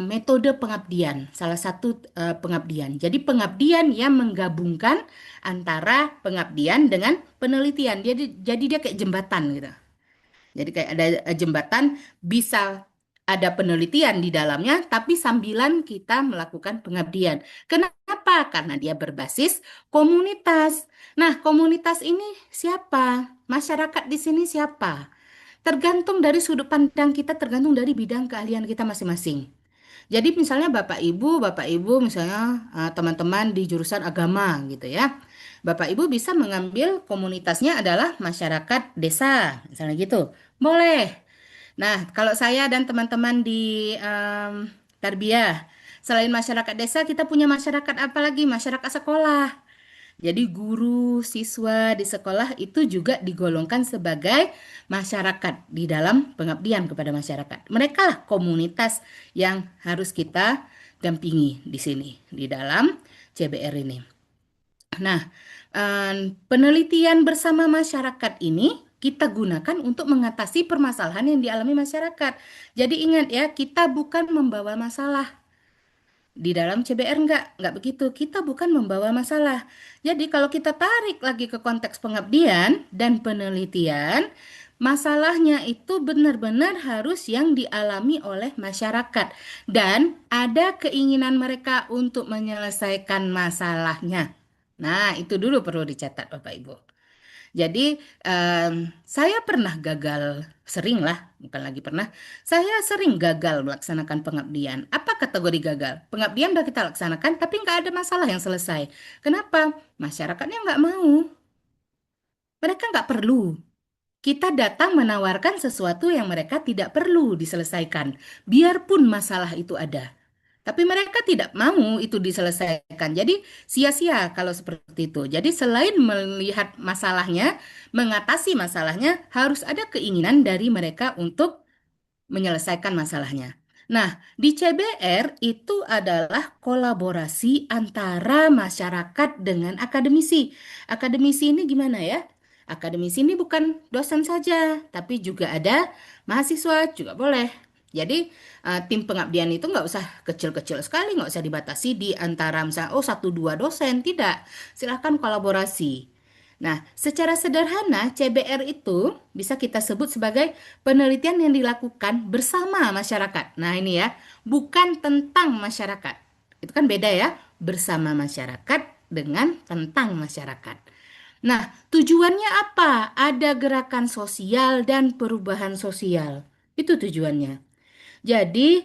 metode pengabdian, salah satu pengabdian. Jadi pengabdian yang menggabungkan antara pengabdian dengan penelitian. Jadi dia kayak jembatan gitu. Jadi kayak ada jembatan, bisa ada penelitian di dalamnya, tapi sambilan kita melakukan pengabdian. Kenapa? Karena dia berbasis komunitas. Nah, komunitas ini siapa? Masyarakat di sini siapa? Tergantung dari sudut pandang kita, tergantung dari bidang keahlian kita masing-masing. Jadi misalnya Bapak Ibu misalnya teman-teman di jurusan agama gitu ya. Bapak Ibu bisa mengambil komunitasnya adalah masyarakat desa, misalnya gitu. Boleh. Nah, kalau saya dan teman-teman di Tarbiyah, selain masyarakat desa, kita punya masyarakat apa lagi? Masyarakat sekolah. Jadi guru, siswa di sekolah itu juga digolongkan sebagai masyarakat di dalam pengabdian kepada masyarakat. Mereka lah komunitas yang harus kita dampingi di sini, di dalam CBR ini. Nah, penelitian bersama masyarakat ini kita gunakan untuk mengatasi permasalahan yang dialami masyarakat. Jadi ingat ya, kita bukan membawa masalah. Di dalam CBR enggak begitu. Kita bukan membawa masalah. Jadi kalau kita tarik lagi ke konteks pengabdian dan penelitian, masalahnya itu benar-benar harus yang dialami oleh masyarakat dan ada keinginan mereka untuk menyelesaikan masalahnya. Nah, itu dulu perlu dicatat Bapak Ibu. Jadi saya pernah gagal, sering lah, bukan lagi pernah. Saya sering gagal melaksanakan pengabdian. Apa kategori gagal? Pengabdian udah kita laksanakan, tapi nggak ada masalah yang selesai. Kenapa? Masyarakatnya nggak mau. Mereka nggak perlu. Kita datang menawarkan sesuatu yang mereka tidak perlu diselesaikan, biarpun masalah itu ada. Tapi mereka tidak mau itu diselesaikan. Jadi sia-sia kalau seperti itu. Jadi selain melihat masalahnya, mengatasi masalahnya, harus ada keinginan dari mereka untuk menyelesaikan masalahnya. Nah, di CBR itu adalah kolaborasi antara masyarakat dengan akademisi. Akademisi ini gimana ya? Akademisi ini bukan dosen saja, tapi juga ada mahasiswa juga boleh. Jadi tim pengabdian itu nggak usah kecil-kecil sekali, nggak usah dibatasi di antara misalnya oh satu dua dosen, tidak. Silahkan kolaborasi. Nah, secara sederhana CBR itu bisa kita sebut sebagai penelitian yang dilakukan bersama masyarakat. Nah, ini ya, bukan tentang masyarakat. Itu kan beda ya, bersama masyarakat dengan tentang masyarakat. Nah, tujuannya apa? Ada gerakan sosial dan perubahan sosial. Itu tujuannya. Jadi,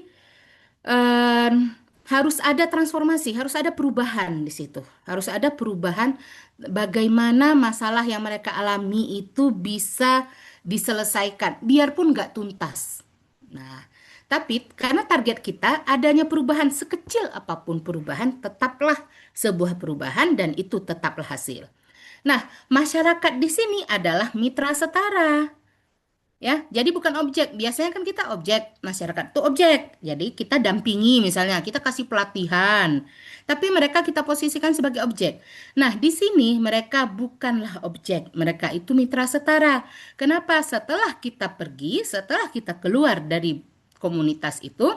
em, harus ada transformasi, harus ada perubahan di situ. Harus ada perubahan bagaimana masalah yang mereka alami itu bisa diselesaikan, biarpun nggak tuntas. Nah, tapi karena target kita adanya perubahan sekecil apapun perubahan, tetaplah sebuah perubahan dan itu tetaplah hasil. Nah, masyarakat di sini adalah mitra setara. Ya, jadi bukan objek. Biasanya kan kita objek, masyarakat itu objek. Jadi kita dampingi misalnya, kita kasih pelatihan. Tapi mereka kita posisikan sebagai objek. Nah, di sini mereka bukanlah objek. Mereka itu mitra setara. Kenapa? Setelah kita pergi, setelah kita keluar dari komunitas itu,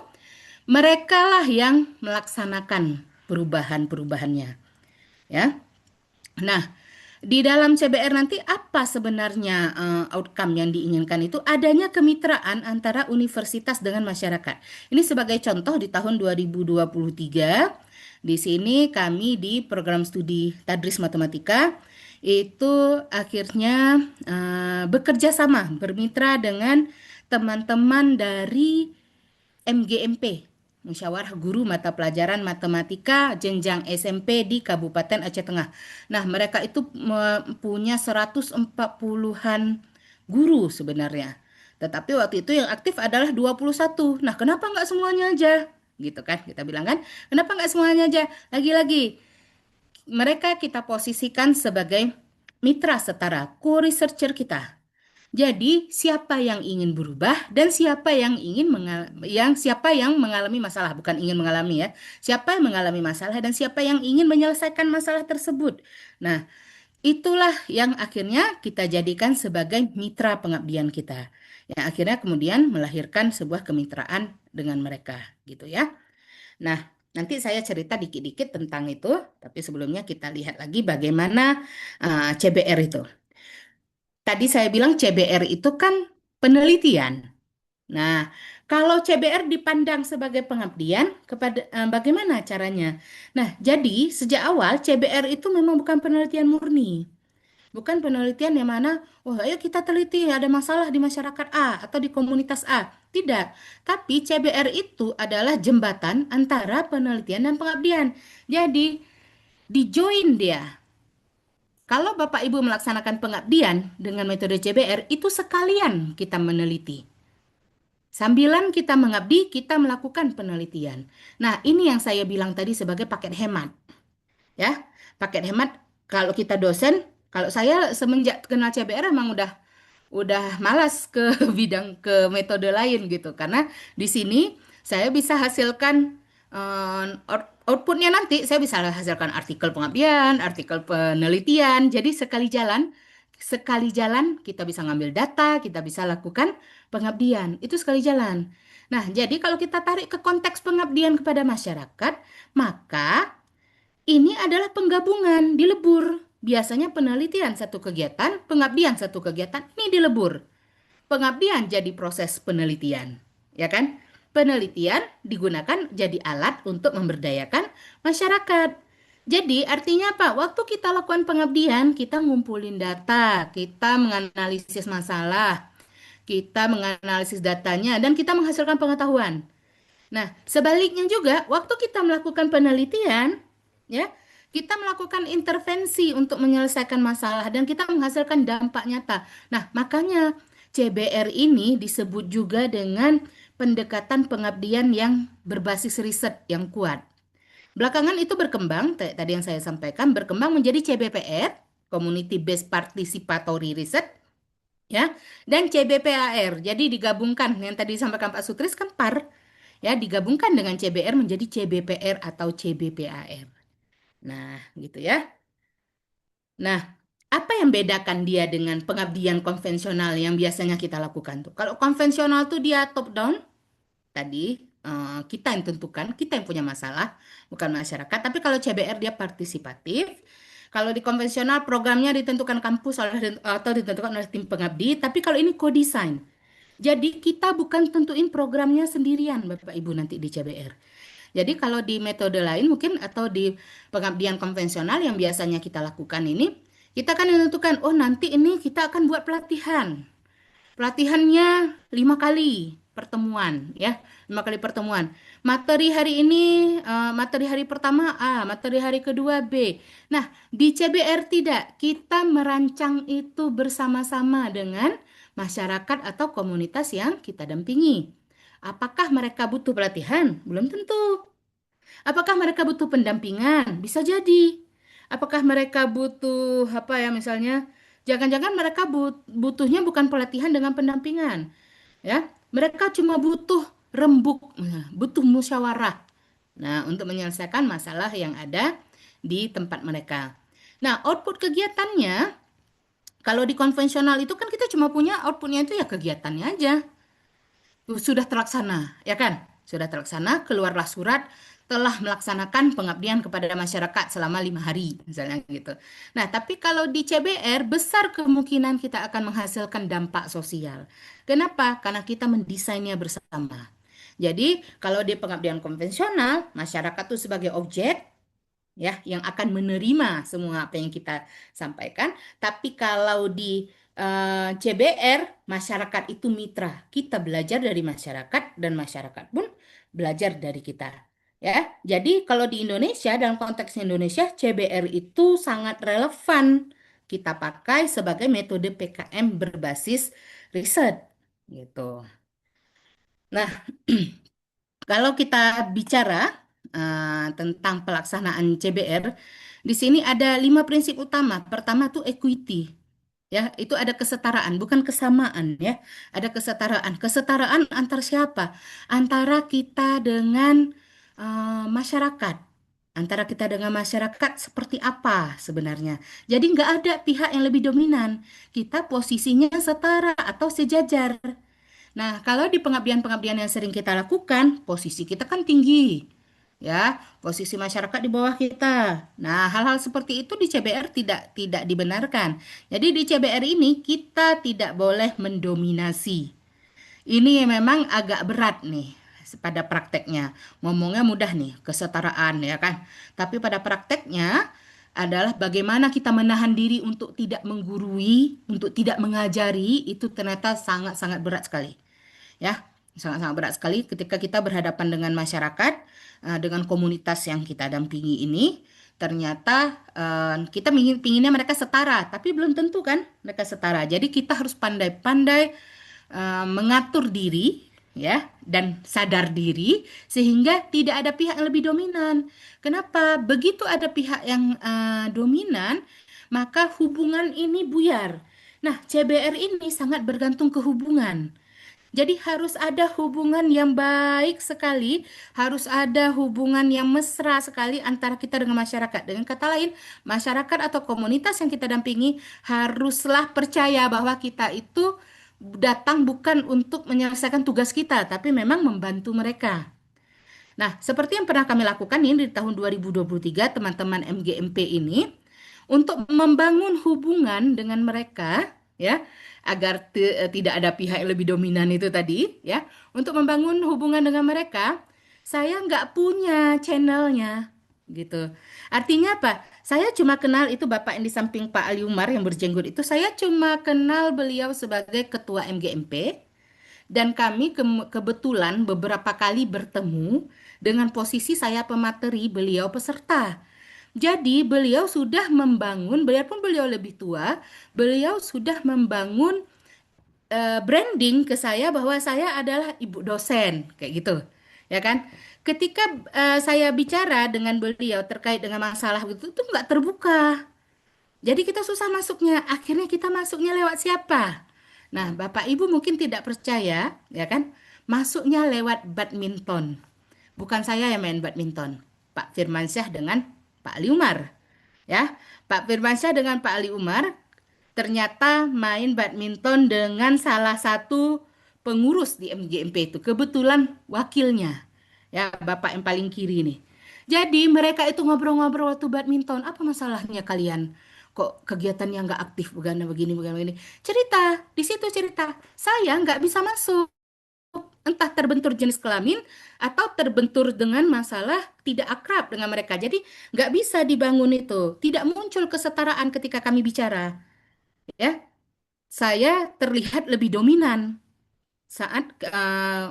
merekalah yang melaksanakan perubahan-perubahannya. Ya. Nah, di dalam CBR nanti apa sebenarnya outcome yang diinginkan itu adanya kemitraan antara universitas dengan masyarakat. Ini sebagai contoh di tahun 2023 di sini kami di program studi Tadris Matematika itu akhirnya bekerja sama bermitra dengan teman-teman dari MGMP, Musyawarah Guru Mata Pelajaran Matematika Jenjang SMP di Kabupaten Aceh Tengah. Nah, mereka itu punya 140-an guru sebenarnya. Tetapi waktu itu yang aktif adalah 21. Nah, kenapa nggak semuanya aja? Gitu kan, kita bilang kan, kenapa nggak semuanya aja? Lagi-lagi, mereka kita posisikan sebagai mitra setara, co-researcher kita. Jadi, siapa yang ingin berubah dan siapa yang siapa yang mengalami masalah, bukan ingin mengalami ya. Siapa yang mengalami masalah dan siapa yang ingin menyelesaikan masalah tersebut. Nah, itulah yang akhirnya kita jadikan sebagai mitra pengabdian kita. Yang akhirnya kemudian melahirkan sebuah kemitraan dengan mereka, gitu ya. Nah, nanti saya cerita dikit-dikit tentang itu, tapi sebelumnya kita lihat lagi bagaimana CBR itu. Tadi saya bilang CBR itu kan penelitian. Nah, kalau CBR dipandang sebagai pengabdian, bagaimana caranya? Nah, jadi sejak awal CBR itu memang bukan penelitian murni. Bukan penelitian yang mana, oh ayo kita teliti ada masalah di masyarakat A atau di komunitas A. Tidak. Tapi CBR itu adalah jembatan antara penelitian dan pengabdian. Jadi, dijoin dia. Kalau Bapak Ibu melaksanakan pengabdian dengan metode CBR, itu sekalian kita meneliti. Sambilan kita mengabdi, kita melakukan penelitian. Nah, ini yang saya bilang tadi sebagai paket hemat. Ya, paket hemat kalau kita dosen, kalau saya semenjak kenal CBR emang udah malas ke bidang ke metode lain gitu karena di sini saya bisa hasilkan outputnya nanti saya bisa hasilkan artikel pengabdian, artikel penelitian. Jadi sekali jalan kita bisa ngambil data, kita bisa lakukan pengabdian. Itu sekali jalan. Nah, jadi kalau kita tarik ke konteks pengabdian kepada masyarakat, maka ini adalah penggabungan, dilebur. Biasanya penelitian satu kegiatan, pengabdian satu kegiatan, ini dilebur. Pengabdian jadi proses penelitian, ya kan? Penelitian digunakan jadi alat untuk memberdayakan masyarakat. Jadi artinya apa? Waktu kita lakukan pengabdian, kita ngumpulin data, kita menganalisis masalah, kita menganalisis datanya, dan kita menghasilkan pengetahuan. Nah, sebaliknya juga, waktu kita melakukan penelitian, ya, kita melakukan intervensi untuk menyelesaikan masalah dan kita menghasilkan dampak nyata. Nah, makanya CBR ini disebut juga dengan pendekatan pengabdian yang berbasis riset yang kuat. Belakangan itu berkembang, tadi yang saya sampaikan, berkembang menjadi CBPR, Community Based Participatory Research, ya, dan CBPAR. Jadi digabungkan yang tadi disampaikan Pak Sutris kan PAR, ya, digabungkan dengan CBR menjadi CBPR atau CBPAR. Nah, gitu ya. Nah, apa yang bedakan dia dengan pengabdian konvensional yang biasanya kita lakukan tuh? Kalau konvensional tuh dia top down, tadi kita yang tentukan, kita yang punya masalah, bukan masyarakat. Tapi kalau CBR dia partisipatif. Kalau di konvensional programnya ditentukan kampus atau ditentukan oleh tim pengabdi, tapi kalau ini co-design. Jadi kita bukan tentuin programnya sendirian Bapak Ibu nanti di CBR. Jadi kalau di metode lain mungkin atau di pengabdian konvensional yang biasanya kita lakukan ini, kita akan menentukan, oh nanti ini kita akan buat pelatihan. Pelatihannya 5 kali pertemuan, ya, 5 kali pertemuan. Materi hari ini, materi hari pertama A, materi hari kedua B. Nah, di CBR tidak, kita merancang itu bersama-sama dengan masyarakat atau komunitas yang kita dampingi. Apakah mereka butuh pelatihan? Belum tentu. Apakah mereka butuh pendampingan? Bisa jadi. Apakah mereka butuh apa ya misalnya? Jangan-jangan mereka butuhnya bukan pelatihan dengan pendampingan, ya. Mereka cuma butuh rembuk, butuh musyawarah. Nah, untuk menyelesaikan masalah yang ada di tempat mereka. Nah, output kegiatannya kalau di konvensional itu kan kita cuma punya outputnya itu ya kegiatannya aja sudah terlaksana, ya kan? Sudah terlaksana, keluarlah surat telah melaksanakan pengabdian kepada masyarakat selama 5 hari, misalnya gitu. Nah, tapi kalau di CBR besar kemungkinan kita akan menghasilkan dampak sosial. Kenapa? Karena kita mendesainnya bersama. Jadi, kalau di pengabdian konvensional, masyarakat itu sebagai objek, ya yang akan menerima semua apa yang kita sampaikan. Tapi kalau di CBR masyarakat itu mitra. Kita belajar dari masyarakat dan masyarakat pun belajar dari kita. Ya, jadi kalau di Indonesia dalam konteks Indonesia CBR itu sangat relevan kita pakai sebagai metode PKM berbasis riset gitu. Nah, kalau kita bicara tentang pelaksanaan CBR, di sini ada 5 prinsip utama. Pertama tuh equity. Ya, itu ada kesetaraan, bukan kesamaan ya. Ada kesetaraan. Kesetaraan antar siapa? Antara kita dengan masyarakat. Antara kita dengan masyarakat seperti apa sebenarnya. Jadi nggak ada pihak yang lebih dominan. Kita posisinya setara atau sejajar. Nah, kalau di pengabdian-pengabdian yang sering kita lakukan, posisi kita kan tinggi. Ya, posisi masyarakat di bawah kita. Nah, hal-hal seperti itu di CBR tidak dibenarkan. Jadi di CBR ini kita tidak boleh mendominasi. Ini memang agak berat nih pada prakteknya. Ngomongnya mudah nih, kesetaraan ya kan. Tapi pada prakteknya adalah bagaimana kita menahan diri untuk tidak menggurui, untuk tidak mengajari, itu ternyata sangat-sangat berat sekali ya, sangat-sangat berat sekali ketika kita berhadapan dengan masyarakat, dengan komunitas yang kita dampingi ini. Ternyata kita pinginnya mereka setara, tapi belum tentu kan mereka setara. Jadi kita harus pandai-pandai mengatur diri ya dan sadar diri sehingga tidak ada pihak yang lebih dominan. Kenapa? Begitu ada pihak yang dominan, maka hubungan ini buyar. Nah, CBR ini sangat bergantung ke hubungan. Jadi harus ada hubungan yang baik sekali, harus ada hubungan yang mesra sekali antara kita dengan masyarakat. Dengan kata lain, masyarakat atau komunitas yang kita dampingi haruslah percaya bahwa kita itu datang bukan untuk menyelesaikan tugas kita, tapi memang membantu mereka. Nah, seperti yang pernah kami lakukan ini di tahun 2023, teman-teman MGMP ini, untuk membangun hubungan dengan mereka, ya, agar tidak ada pihak yang lebih dominan itu tadi, ya, untuk membangun hubungan dengan mereka, saya nggak punya channelnya, gitu. Artinya apa? Saya cuma kenal itu Bapak yang di samping Pak Ali Umar yang berjenggot itu, saya cuma kenal beliau sebagai Ketua MGMP, dan kami kebetulan beberapa kali bertemu dengan posisi saya pemateri, beliau peserta. Jadi beliau sudah membangun, biarpun beliau lebih tua, beliau sudah membangun branding ke saya bahwa saya adalah ibu dosen, kayak gitu. Ya kan? Ketika saya bicara dengan beliau terkait dengan masalah itu nggak terbuka. Jadi kita susah masuknya. Akhirnya kita masuknya lewat siapa? Nah, Bapak Ibu mungkin tidak percaya, ya kan? Masuknya lewat badminton. Bukan saya yang main badminton. Pak Firmansyah dengan Pak Ali Umar. Ya, Pak Firmansyah dengan Pak Ali Umar ternyata main badminton dengan salah satu pengurus di MGMP itu. Kebetulan wakilnya. Ya, Bapak yang paling kiri nih. Jadi mereka itu ngobrol-ngobrol waktu badminton. Apa masalahnya kalian? Kok kegiatannya nggak aktif begini begini begini begini. Cerita di situ cerita. Saya nggak bisa masuk. Entah terbentur jenis kelamin atau terbentur dengan masalah tidak akrab dengan mereka. Jadi nggak bisa dibangun itu. Tidak muncul kesetaraan ketika kami bicara. Ya, saya terlihat lebih dominan saat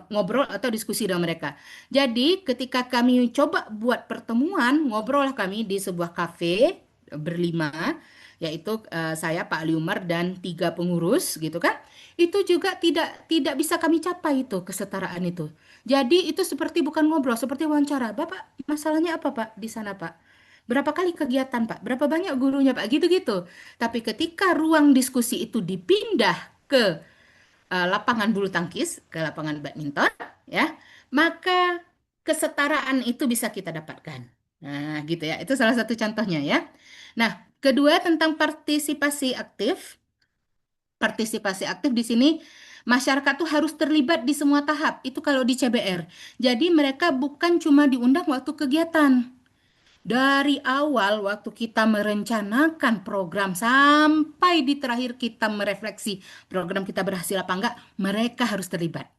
ngobrol atau diskusi dengan mereka. Jadi, ketika kami coba buat pertemuan, ngobrol kami di sebuah kafe berlima, yaitu saya, Pak Ali Umar, dan tiga pengurus, gitu kan? Itu juga tidak bisa kami capai itu kesetaraan itu. Jadi itu seperti bukan ngobrol, seperti wawancara. Bapak, masalahnya apa Pak di sana Pak? Berapa kali kegiatan Pak? Berapa banyak gurunya Pak? Gitu-gitu. Tapi ketika ruang diskusi itu dipindah ke lapangan bulu tangkis, ke lapangan badminton, ya, maka kesetaraan itu bisa kita dapatkan. Nah, gitu ya. Itu salah satu contohnya ya. Nah, kedua tentang partisipasi aktif. Partisipasi aktif di sini masyarakat tuh harus terlibat di semua tahap. Itu kalau di CBR. Jadi mereka bukan cuma diundang waktu kegiatan. Dari awal waktu kita merencanakan program sampai di terakhir kita merefleksi program kita berhasil apa enggak, mereka harus terlibat.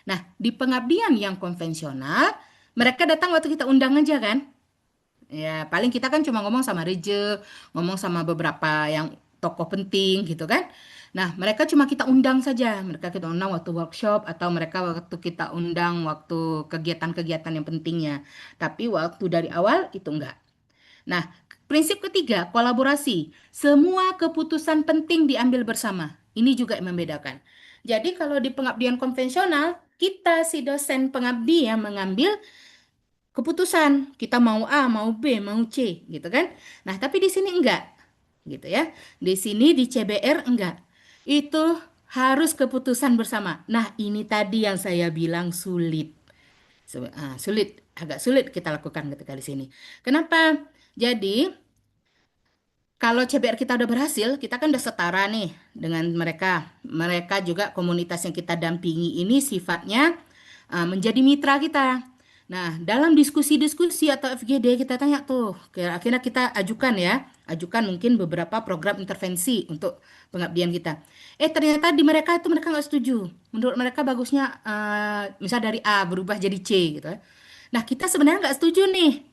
Nah, di pengabdian yang konvensional, mereka datang waktu kita undang aja kan? Ya, paling kita kan cuma ngomong sama Reje, ngomong sama beberapa yang tokoh penting gitu kan. Nah, mereka cuma kita undang saja. Mereka kita undang waktu workshop atau mereka waktu kita undang waktu kegiatan-kegiatan yang pentingnya. Tapi waktu dari awal itu enggak. Nah, prinsip ketiga, kolaborasi. Semua keputusan penting diambil bersama. Ini juga yang membedakan. Jadi kalau di pengabdian konvensional, kita si dosen pengabdi yang mengambil keputusan. Kita mau A, mau B, mau C, gitu kan? Nah, tapi di sini enggak. gitu ya. Di sini di CBR enggak. Itu harus keputusan bersama. Nah, ini tadi yang saya bilang sulit. Sulit, agak sulit kita lakukan ketika di sini. Kenapa? Jadi, kalau CBR kita udah berhasil, kita kan udah setara nih dengan mereka. Mereka juga komunitas yang kita dampingi ini sifatnya menjadi mitra kita. Nah, dalam diskusi-diskusi atau FGD kita tanya tuh, akhirnya kita ajukan ya, ajukan mungkin beberapa program intervensi untuk pengabdian kita. Ternyata di mereka itu mereka nggak setuju. Menurut mereka bagusnya misal dari A berubah jadi C gitu ya. Nah, kita sebenarnya nggak setuju nih.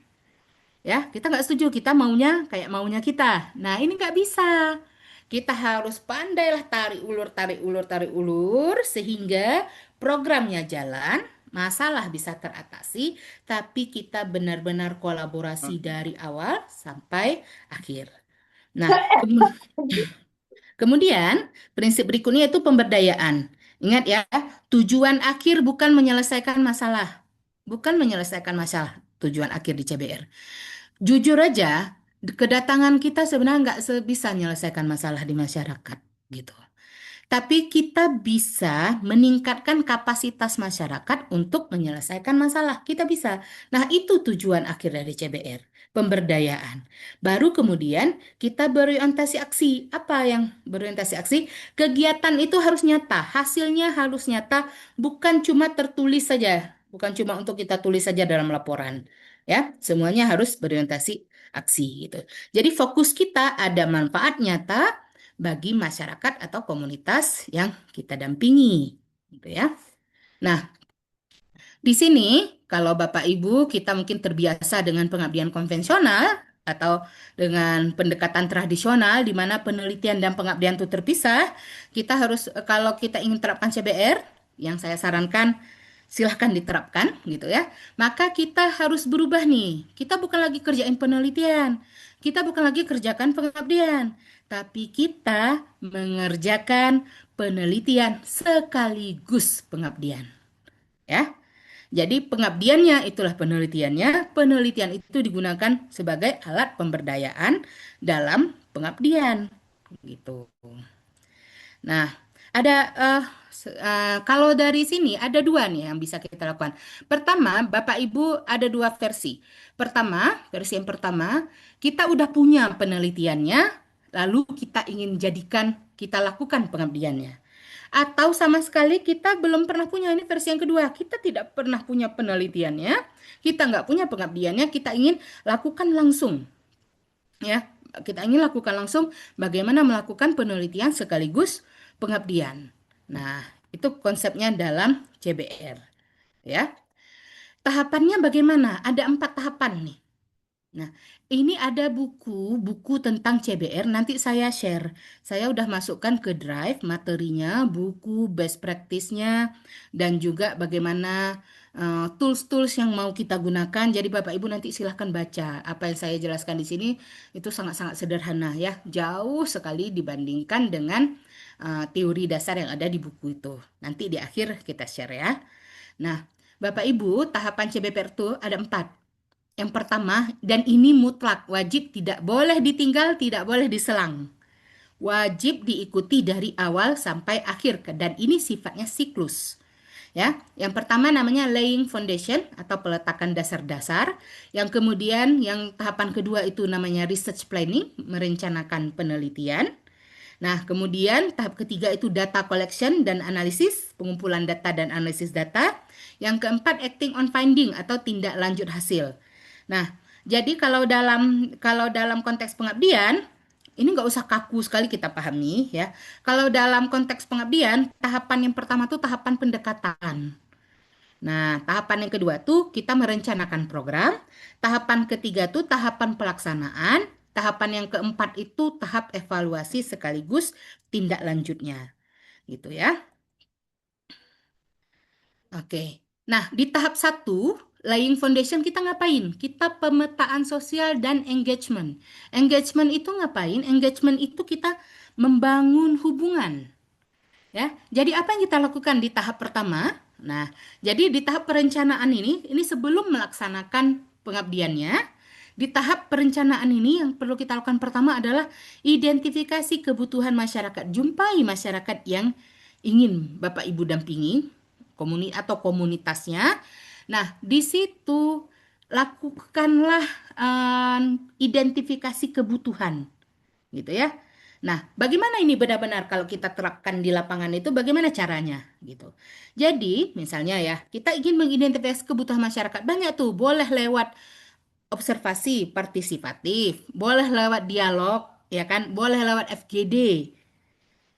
Ya, kita nggak setuju. Kita maunya kayak maunya kita. Nah, ini nggak bisa. Kita harus pandailah tarik ulur, tarik ulur, tarik ulur, sehingga programnya jalan, masalah bisa teratasi, tapi kita benar-benar kolaborasi dari awal sampai akhir. Nah, kemudian prinsip berikutnya itu pemberdayaan. Ingat ya, tujuan akhir bukan menyelesaikan masalah. Bukan menyelesaikan masalah, tujuan akhir di CBR. Jujur aja, kedatangan kita sebenarnya nggak bisa menyelesaikan masalah di masyarakat gitu. Tapi kita bisa meningkatkan kapasitas masyarakat untuk menyelesaikan masalah. Kita bisa. Nah, itu tujuan akhir dari CBR, pemberdayaan. Baru kemudian kita berorientasi aksi. Apa yang berorientasi aksi? Kegiatan itu harus nyata, hasilnya harus nyata, bukan cuma tertulis saja, bukan cuma untuk kita tulis saja dalam laporan. Ya, semuanya harus berorientasi aksi gitu. Jadi fokus kita ada manfaat nyata bagi masyarakat atau komunitas yang kita dampingi, gitu ya. Nah, di sini kalau Bapak Ibu kita mungkin terbiasa dengan pengabdian konvensional atau dengan pendekatan tradisional di mana penelitian dan pengabdian itu terpisah, kita harus kalau kita ingin terapkan CBR, yang saya sarankan silahkan diterapkan gitu ya. Maka kita harus berubah nih. Kita bukan lagi kerjain penelitian, kita bukan lagi kerjakan pengabdian, tapi kita mengerjakan penelitian sekaligus pengabdian. Ya, jadi pengabdiannya itulah penelitiannya. Penelitian itu digunakan sebagai alat pemberdayaan dalam pengabdian gitu. Nah, ada kalau dari sini ada dua nih yang bisa kita lakukan. Pertama, Bapak Ibu ada dua versi. Pertama, versi yang pertama, kita udah punya penelitiannya, lalu kita ingin jadikan kita lakukan pengabdiannya. Atau sama sekali kita belum pernah punya, ini versi yang kedua. Kita tidak pernah punya penelitiannya, kita nggak punya pengabdiannya, kita ingin lakukan langsung. Ya, kita ingin lakukan langsung bagaimana melakukan penelitian sekaligus pengabdian. Nah, itu konsepnya dalam CBR. Ya, tahapannya bagaimana? Ada 4 tahapan nih. Nah, ini ada buku tentang CBR, nanti saya share. Saya udah masukkan ke Drive materinya, buku best practice-nya, dan juga bagaimana tools-tools yang mau kita gunakan. Jadi Bapak Ibu nanti silahkan baca. Apa yang saya jelaskan di sini itu sangat-sangat sederhana ya. Jauh sekali dibandingkan dengan teori dasar yang ada di buku itu. Nanti di akhir kita share ya. Nah, Bapak Ibu, tahapan CBR itu ada 4. Yang pertama, dan ini mutlak, wajib tidak boleh ditinggal, tidak boleh diselang. Wajib diikuti dari awal sampai akhir, dan ini sifatnya siklus. Ya, yang pertama namanya laying foundation atau peletakan dasar-dasar. Yang kemudian yang tahapan kedua itu namanya research planning, merencanakan penelitian. Nah, kemudian tahap ketiga itu data collection dan analisis, pengumpulan data dan analisis data. Yang keempat acting on finding atau tindak lanjut hasil. Nah, jadi kalau dalam konteks pengabdian ini nggak usah kaku sekali kita pahami ya. Kalau dalam konteks pengabdian, tahapan yang pertama tuh tahapan pendekatan. Nah, tahapan yang kedua tuh kita merencanakan program. Tahapan ketiga tuh tahapan pelaksanaan. Tahapan yang keempat itu tahap evaluasi sekaligus tindak lanjutnya. Gitu ya. Oke. Nah, di tahap satu, laying foundation kita ngapain? Kita pemetaan sosial dan engagement. Engagement itu ngapain? Engagement itu kita membangun hubungan. Ya, jadi apa yang kita lakukan di tahap pertama? Nah, jadi di tahap perencanaan ini sebelum melaksanakan pengabdiannya, Di tahap perencanaan ini yang perlu kita lakukan pertama adalah identifikasi kebutuhan masyarakat. Jumpai masyarakat yang ingin Bapak Ibu dampingi, atau komunitasnya. Nah, di situ lakukanlah identifikasi kebutuhan, gitu ya. Nah, bagaimana ini benar-benar kalau kita terapkan di lapangan itu bagaimana caranya gitu. Jadi, misalnya ya, kita ingin mengidentifikasi kebutuhan masyarakat. Banyak tuh, boleh lewat observasi partisipatif, boleh lewat dialog, ya kan? Boleh lewat FGD.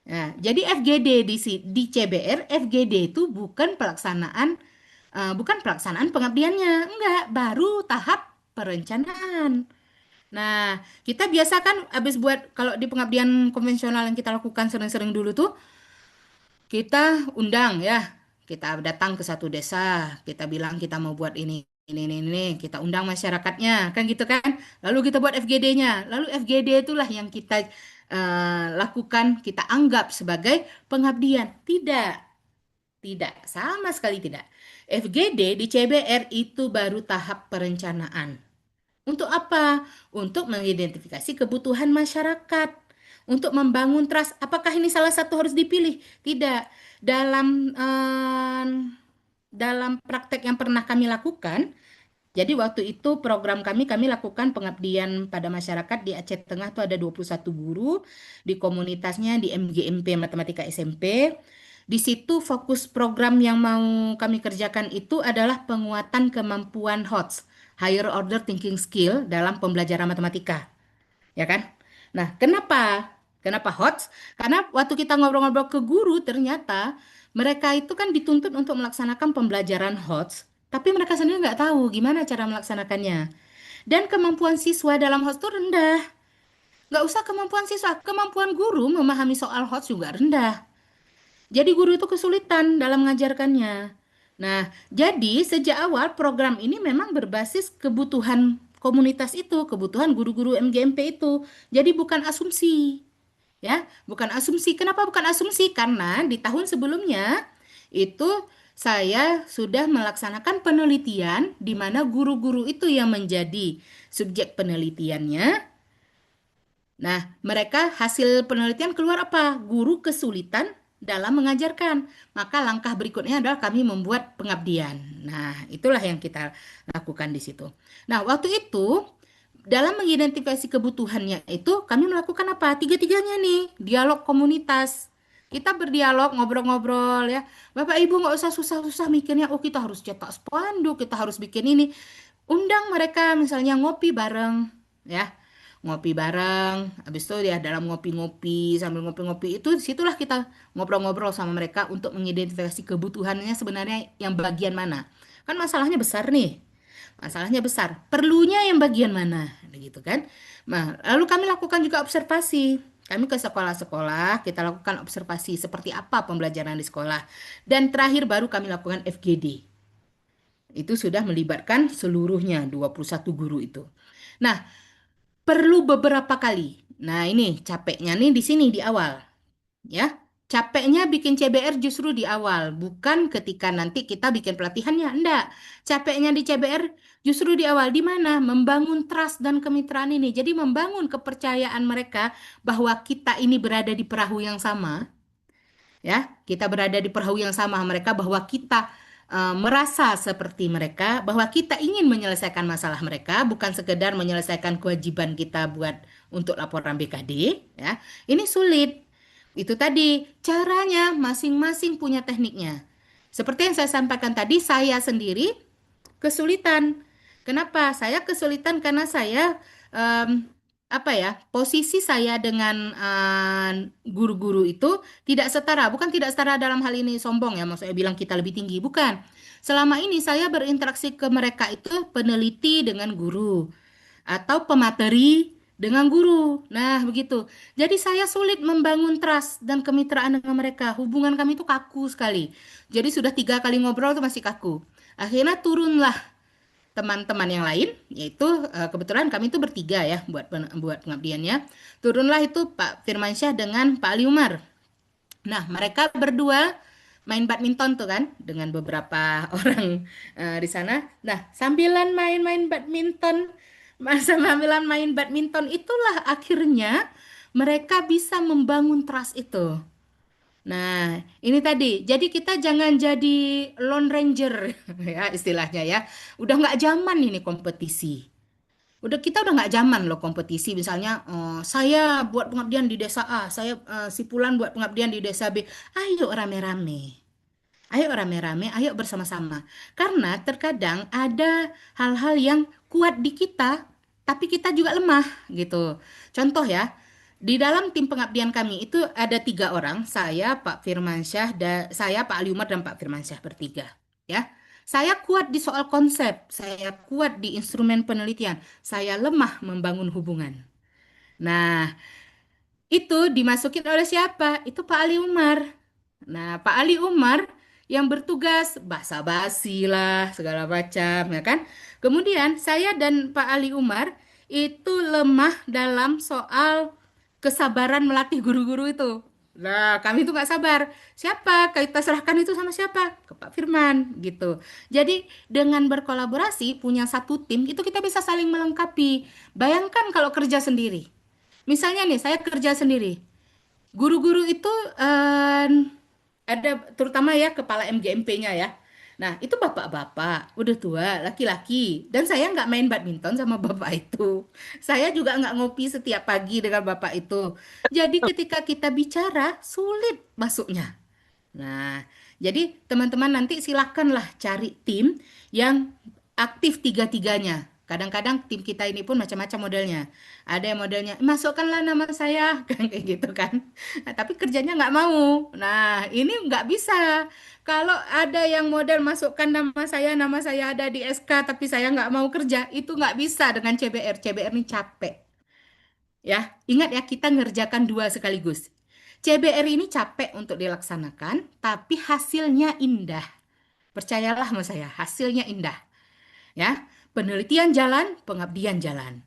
Nah, jadi FGD di CBR, FGD itu bukan pelaksanaan pengabdiannya, enggak, baru tahap perencanaan. Nah, kita biasa kan habis buat kalau di pengabdian konvensional yang kita lakukan sering-sering dulu tuh, kita undang ya, kita datang ke satu desa, kita bilang kita mau buat ini, kita undang masyarakatnya, kan gitu kan? Lalu kita buat FGD-nya, lalu FGD itulah yang kita lakukan, kita anggap sebagai pengabdian. Tidak, tidak, sama sekali tidak. FGD di CBR itu baru tahap perencanaan. Untuk apa? Untuk mengidentifikasi kebutuhan masyarakat. Untuk membangun trust. Apakah ini salah satu harus dipilih? Tidak. Dalam praktek yang pernah kami lakukan, jadi waktu itu program kami lakukan pengabdian pada masyarakat di Aceh Tengah itu ada 21 guru di komunitasnya di MGMP Matematika SMP. Di situ fokus program yang mau kami kerjakan itu adalah penguatan kemampuan HOTS, Higher Order Thinking Skill dalam pembelajaran matematika, ya kan? Nah, kenapa? Kenapa HOTS? Karena waktu kita ngobrol-ngobrol ke guru, ternyata mereka itu kan dituntut untuk melaksanakan pembelajaran HOTS, tapi mereka sendiri nggak tahu gimana cara melaksanakannya. Dan kemampuan siswa dalam HOTS itu rendah. Nggak usah kemampuan siswa, kemampuan guru memahami soal HOTS juga rendah. Jadi guru itu kesulitan dalam mengajarkannya. Nah, jadi sejak awal program ini memang berbasis kebutuhan komunitas itu, kebutuhan guru-guru MGMP itu. Jadi bukan asumsi, ya, bukan asumsi. Kenapa bukan asumsi? Karena di tahun sebelumnya itu saya sudah melaksanakan penelitian di mana guru-guru itu yang menjadi subjek penelitiannya. Nah, mereka hasil penelitian keluar apa? Guru kesulitan dalam mengajarkan. Maka langkah berikutnya adalah kami membuat pengabdian. Nah, itulah yang kita lakukan di situ. Nah, waktu itu dalam mengidentifikasi kebutuhannya itu kami melakukan apa? Tiga-tiganya nih, dialog komunitas. Kita berdialog, ngobrol-ngobrol ya. Bapak Ibu nggak usah susah-susah mikirnya, oh kita harus cetak spanduk, kita harus bikin ini. Undang mereka misalnya ngopi bareng, ya. Ngopi bareng, habis itu ya dalam ngopi-ngopi, sambil ngopi-ngopi itu disitulah kita ngobrol-ngobrol sama mereka untuk mengidentifikasi kebutuhannya sebenarnya yang bagian mana. Kan masalahnya besar nih. Masalahnya besar. Perlunya yang bagian mana? Gitu kan. Nah, lalu kami lakukan juga observasi. Kami ke sekolah-sekolah, kita lakukan observasi seperti apa pembelajaran di sekolah. Dan terakhir baru kami lakukan FGD. Itu sudah melibatkan seluruhnya 21 guru itu. Nah, perlu beberapa kali. Nah, ini capeknya nih di sini di awal, ya. Capeknya bikin CBR justru di awal, bukan ketika nanti kita bikin pelatihannya. Enggak. Capeknya di CBR justru di awal. Di mana? Membangun trust dan kemitraan ini. Jadi membangun kepercayaan mereka bahwa kita ini berada di perahu yang sama, ya. Kita berada di perahu yang sama mereka, bahwa kita merasa seperti mereka, bahwa kita ingin menyelesaikan masalah mereka, bukan sekedar menyelesaikan kewajiban kita buat untuk laporan BKD, ya. Ini sulit. Itu tadi caranya masing-masing punya tekniknya. Seperti yang saya sampaikan tadi, saya sendiri kesulitan. Kenapa? Saya kesulitan karena saya apa ya? Posisi saya dengan guru-guru itu tidak setara. Bukan tidak setara dalam hal ini sombong ya, maksudnya bilang kita lebih tinggi, bukan. Selama ini saya berinteraksi ke mereka itu peneliti dengan guru atau pemateri dengan guru. Nah, begitu. Jadi saya sulit membangun trust dan kemitraan dengan mereka. Hubungan kami itu kaku sekali. Jadi sudah 3 kali ngobrol itu masih kaku. Akhirnya turunlah teman-teman yang lain, yaitu kebetulan kami itu bertiga ya buat pengabdiannya. Turunlah itu Pak Firmansyah dengan Pak Ali Umar. Nah, mereka berdua main badminton tuh kan dengan beberapa orang di sana. Nah, sambilan main-main badminton, sambilan main badminton itulah akhirnya mereka bisa membangun trust itu. Nah, ini tadi. Jadi kita jangan jadi lone ranger ya istilahnya ya. Udah nggak zaman ini kompetisi. Kita udah nggak zaman loh kompetisi. Misalnya, saya buat pengabdian di desa A, saya si Fulan buat pengabdian di desa B. Ayo rame-rame. Ayo rame-rame, ayo bersama-sama. Karena terkadang ada hal-hal yang kuat di kita, tapi kita juga lemah gitu. Contoh ya, di dalam tim pengabdian kami itu ada 3 orang, saya, Pak Firmansyah, dan saya, Pak Ali Umar, dan Pak Firmansyah bertiga. Ya, saya kuat di soal konsep, saya kuat di instrumen penelitian, saya lemah membangun hubungan. Nah, itu dimasukin oleh siapa? Itu Pak Ali Umar. Nah, Pak Ali Umar yang bertugas basa-basi lah segala macam ya kan. Kemudian saya dan Pak Ali Umar itu lemah dalam soal kesabaran melatih guru-guru itu. Nah, kami itu nggak sabar. Siapa? Kita serahkan itu sama siapa? Ke Pak Firman gitu. Jadi dengan berkolaborasi punya satu tim itu kita bisa saling melengkapi. Bayangkan kalau kerja sendiri. Misalnya nih, saya kerja sendiri. Guru-guru itu eh, ada terutama ya kepala MGMP-nya ya. Nah, itu bapak-bapak, udah tua, laki-laki. Dan saya nggak main badminton sama bapak itu. Saya juga nggak ngopi setiap pagi dengan bapak itu. Jadi ketika kita bicara, sulit masuknya. Nah, jadi teman-teman nanti silakanlah cari tim yang aktif tiga-tiganya. Kadang-kadang tim kita ini pun macam-macam modelnya. Ada yang modelnya, masukkanlah nama saya, kan kayak gitu kan. Nah, tapi kerjanya nggak mau. Nah, ini nggak bisa. Kalau ada yang model masukkan nama saya ada di SK, tapi saya nggak mau kerja, itu nggak bisa dengan CBR. CBR ini capek. Ya, ingat ya, kita ngerjakan dua sekaligus. CBR ini capek untuk dilaksanakan, tapi hasilnya indah. Percayalah sama saya, hasilnya indah. Ya, penelitian jalan, pengabdian jalan.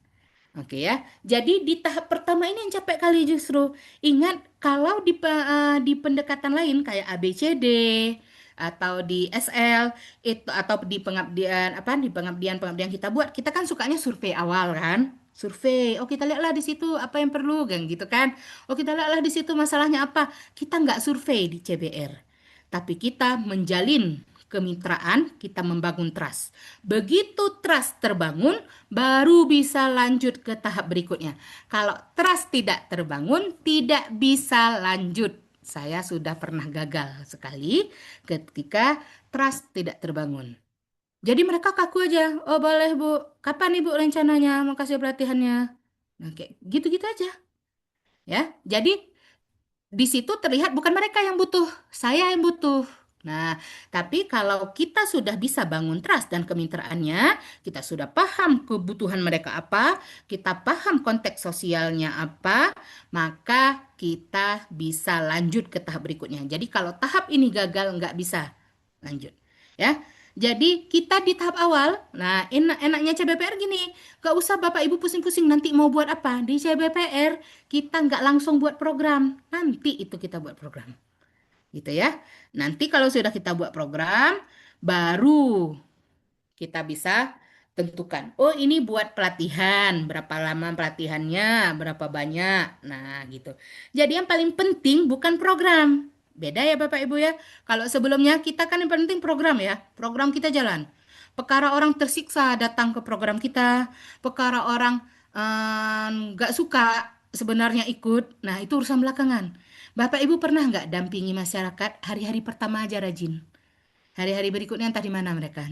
Oke ya. Jadi di tahap pertama ini yang capek kali justru. Ingat kalau di pendekatan lain kayak ABCD atau di SL itu atau di pengabdian apa di pengabdian kita buat, kita kan sukanya survei awal kan. Survei, oh kita lihatlah di situ apa yang perlu kan gitu kan. Oh kita lihatlah di situ masalahnya apa. Kita nggak survei di CBR. Tapi kita menjalin kemitraan, kita membangun trust. Begitu trust terbangun, baru bisa lanjut ke tahap berikutnya. Kalau trust tidak terbangun, tidak bisa lanjut. Saya sudah pernah gagal sekali ketika trust tidak terbangun. Jadi mereka kaku aja. Oh boleh Bu, kapan Ibu rencananya mau kasih pelatihannya? Nah, kayak gitu-gitu aja. Ya, jadi di situ terlihat bukan mereka yang butuh, saya yang butuh. Nah, tapi kalau kita sudah bisa bangun trust dan kemitraannya, kita sudah paham kebutuhan mereka apa, kita paham konteks sosialnya apa, maka kita bisa lanjut ke tahap berikutnya. Jadi kalau tahap ini gagal, nggak bisa lanjut. Ya, jadi kita di tahap awal, nah enaknya CBPR gini, nggak usah Bapak Ibu pusing-pusing nanti mau buat apa. Di CBPR kita nggak langsung buat program, nanti itu kita buat program, gitu ya. Nanti kalau sudah kita buat program, baru kita bisa tentukan. Oh, ini buat pelatihan, berapa lama pelatihannya, berapa banyak. Nah, gitu. Jadi yang paling penting bukan program. Beda ya Bapak Ibu ya. Kalau sebelumnya kita kan yang penting program ya. Program kita jalan. Perkara orang tersiksa datang ke program kita. Perkara orang nggak suka sebenarnya ikut. Nah, itu urusan belakangan. Bapak Ibu pernah nggak dampingi masyarakat hari-hari pertama aja rajin? Hari-hari berikutnya entah di mana mereka.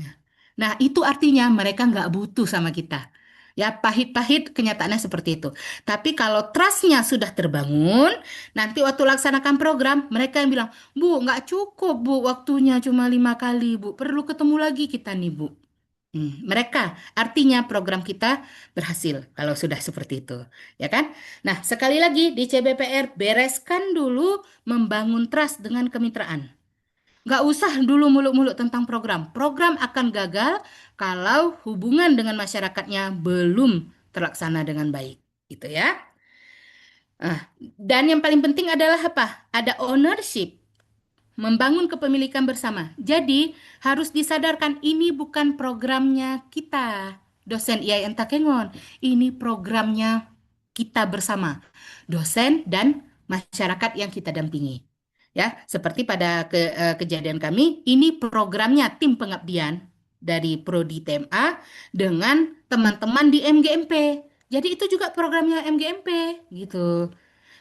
Nah, itu artinya mereka nggak butuh sama kita. Ya, pahit-pahit kenyataannya seperti itu. Tapi kalau trustnya sudah terbangun, nanti waktu laksanakan program, mereka yang bilang, Bu, nggak cukup, Bu, waktunya cuma 5 kali, Bu. Perlu ketemu lagi kita nih, Bu. Mereka artinya program kita berhasil kalau sudah seperti itu, ya kan? Nah, sekali lagi di CBPR bereskan dulu membangun trust dengan kemitraan. Nggak usah dulu muluk-muluk tentang program. Program akan gagal kalau hubungan dengan masyarakatnya belum terlaksana dengan baik. Gitu ya. Ah, dan yang paling penting adalah apa? Ada ownership, membangun kepemilikan bersama. Jadi harus disadarkan ini bukan programnya kita. dosen IAIN Takengon. Ini programnya kita bersama, dosen dan masyarakat yang kita dampingi. Ya, seperti pada kejadian kami, ini programnya tim pengabdian dari Prodi TMA dengan teman-teman di MGMP. Jadi itu juga programnya MGMP gitu.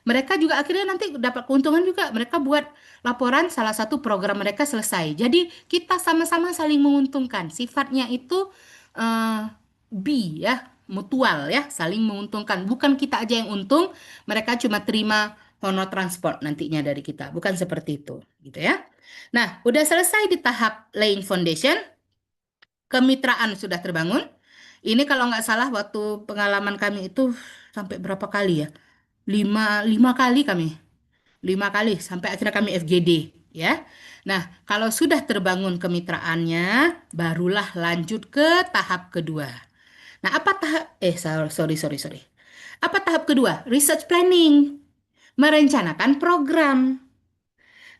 Mereka juga akhirnya nanti dapat keuntungan juga. Mereka buat laporan salah satu program mereka selesai. Jadi kita sama-sama saling menguntungkan. Sifatnya itu eh, bi ya, mutual ya, saling menguntungkan. Bukan kita aja yang untung, mereka cuma terima honor transport nantinya dari kita. Bukan seperti itu, gitu ya. Nah, udah selesai di tahap laying foundation, kemitraan sudah terbangun. Ini kalau nggak salah waktu pengalaman kami itu sampai berapa kali ya? Lima kali kami. 5 kali sampai akhirnya kami FGD ya. Nah, kalau sudah terbangun kemitraannya, barulah lanjut ke tahap kedua. Nah, apa tahap sorry sorry sorry. Apa tahap kedua? Research planning, merencanakan program.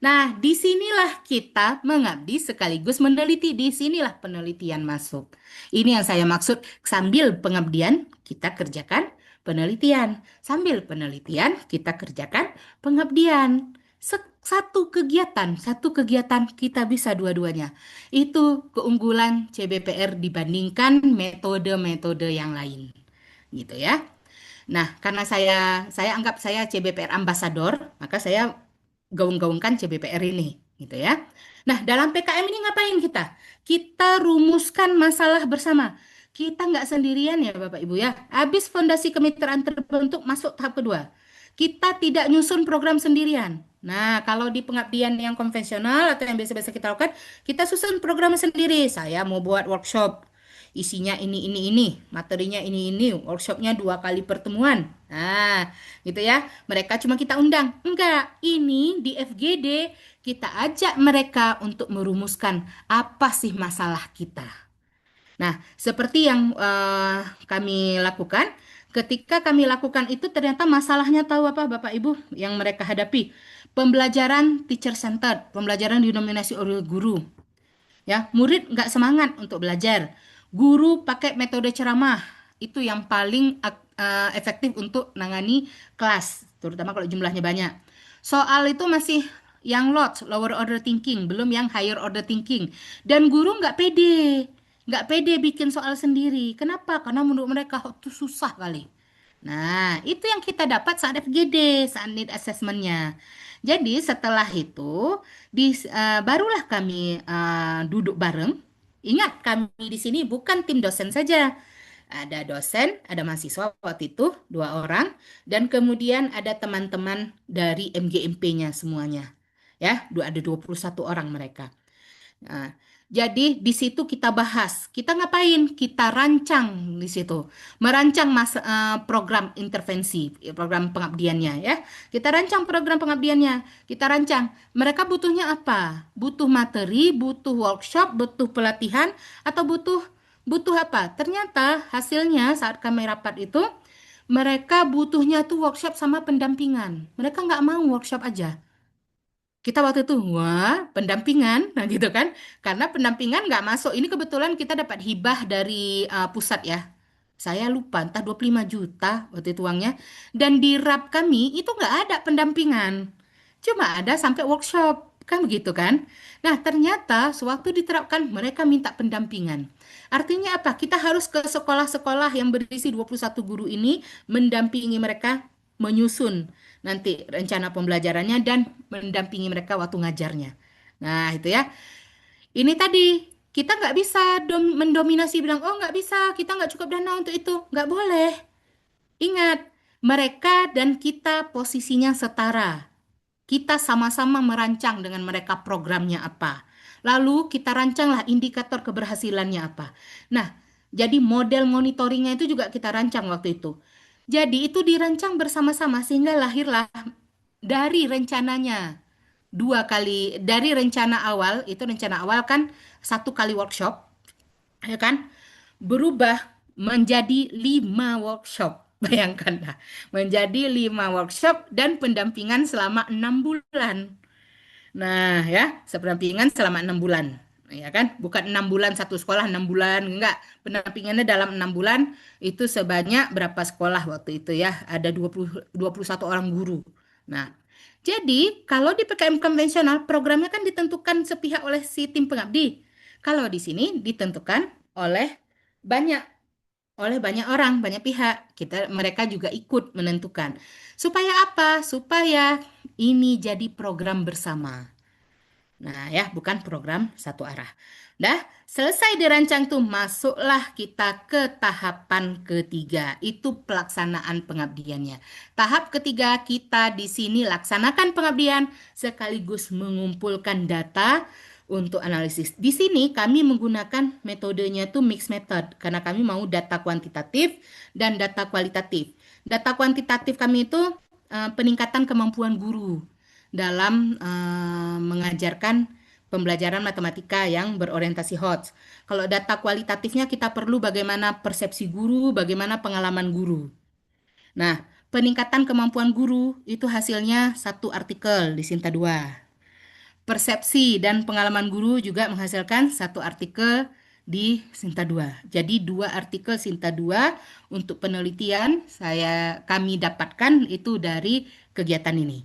Nah, disinilah kita mengabdi sekaligus meneliti. Disinilah penelitian masuk. Ini yang saya maksud, sambil pengabdian kita kerjakan penelitian. Sambil penelitian kita kerjakan pengabdian. Satu kegiatan kita bisa dua-duanya. Itu keunggulan CBPR dibandingkan metode-metode yang lain. Gitu ya. Nah, karena saya anggap saya CBPR ambassador, maka saya gaung-gaungkan CBPR ini, gitu ya. Nah, dalam PKM ini ngapain kita? Kita rumuskan masalah bersama. Kita nggak sendirian ya Bapak Ibu ya. Habis fondasi kemitraan terbentuk masuk tahap kedua. Kita tidak nyusun program sendirian. Nah, kalau di pengabdian yang konvensional atau yang biasa-biasa kita lakukan, kita susun program sendiri. Saya mau buat workshop. Isinya ini, materinya ini, workshopnya 2 kali pertemuan. Nah, gitu ya. Mereka cuma kita undang. Enggak, ini di FGD kita ajak mereka untuk merumuskan apa sih masalah kita. Nah, seperti yang kami lakukan, ketika kami lakukan itu ternyata masalahnya tahu apa Bapak Ibu yang mereka hadapi? Pembelajaran teacher centered, pembelajaran didominasi oleh guru. Ya, murid nggak semangat untuk belajar. Guru pakai metode ceramah. Itu yang paling efektif untuk nangani kelas, terutama kalau jumlahnya banyak. Soal itu masih yang lot, lower order thinking, belum yang higher order thinking. Dan guru nggak pede bikin soal sendiri. Kenapa? Karena menurut mereka itu susah kali. Nah, itu yang kita dapat saat FGD, saat need assessment-nya. Jadi setelah itu barulah kami duduk bareng. Ingat kami di sini bukan tim dosen saja. Ada dosen, ada mahasiswa waktu itu 2 orang, dan kemudian ada teman-teman dari MGMP-nya semuanya. Ya, ada 21 orang mereka. Nah, jadi di situ kita bahas, kita ngapain? Kita rancang di situ, merancang program intervensi, program pengabdiannya ya. Kita rancang program pengabdiannya, kita rancang. Mereka butuhnya apa? Butuh materi, butuh workshop, butuh pelatihan, atau butuh butuh apa? Ternyata hasilnya saat kami rapat itu, mereka butuhnya tuh workshop sama pendampingan. Mereka nggak mau workshop aja. Kita waktu itu, wah, pendampingan, nah gitu kan. Karena pendampingan nggak masuk. Ini kebetulan kita dapat hibah dari pusat ya. Saya lupa, entah 25 juta waktu itu uangnya. Dan di RAP kami itu nggak ada pendampingan. Cuma ada sampai workshop. Kan begitu kan? Nah, ternyata sewaktu diterapkan mereka minta pendampingan. Artinya apa? Kita harus ke sekolah-sekolah yang berisi 21 guru ini mendampingi mereka menyusun nanti rencana pembelajarannya dan mendampingi mereka waktu ngajarnya. Nah, itu ya. Ini tadi kita nggak bisa mendominasi bilang, oh nggak bisa, kita nggak cukup dana untuk itu. Nggak boleh. Ingat, mereka dan kita posisinya setara. Kita sama-sama merancang dengan mereka programnya apa. Lalu kita rancanglah indikator keberhasilannya apa. Nah, jadi model monitoringnya itu juga kita rancang waktu itu. Jadi itu dirancang bersama-sama sehingga lahirlah dari rencananya 2 kali, dari rencana awal kan 1 kali workshop, ya kan, berubah menjadi 5 workshop. Bayangkanlah, menjadi 5 workshop dan pendampingan selama 6 bulan. Nah, ya, pendampingan selama 6 bulan. ya kan? Bukan 6 bulan satu sekolah 6 bulan, enggak. Pendampingannya dalam 6 bulan itu sebanyak berapa sekolah waktu itu ya? Ada 21 orang guru. Nah, jadi kalau di PKM konvensional programnya kan ditentukan sepihak oleh si tim pengabdi. Kalau di sini ditentukan oleh banyak banyak orang, banyak pihak. Mereka juga ikut menentukan. Supaya apa? Supaya ini jadi program bersama. Nah, ya, bukan program satu arah. Dah, selesai dirancang tuh, masuklah kita ke tahapan ketiga. Itu pelaksanaan pengabdiannya. Tahap ketiga kita di sini laksanakan pengabdian sekaligus mengumpulkan data untuk analisis. Di sini kami menggunakan metodenya tuh mixed method karena kami mau data kuantitatif dan data kualitatif. Data kuantitatif kami itu peningkatan kemampuan guru dalam mengajarkan pembelajaran matematika yang berorientasi HOTS. Kalau data kualitatifnya kita perlu bagaimana persepsi guru, bagaimana pengalaman guru. Nah, peningkatan kemampuan guru itu hasilnya satu artikel di Sinta 2. Persepsi dan pengalaman guru juga menghasilkan satu artikel di Sinta 2. Jadi dua artikel Sinta 2 untuk penelitian kami dapatkan itu dari kegiatan ini.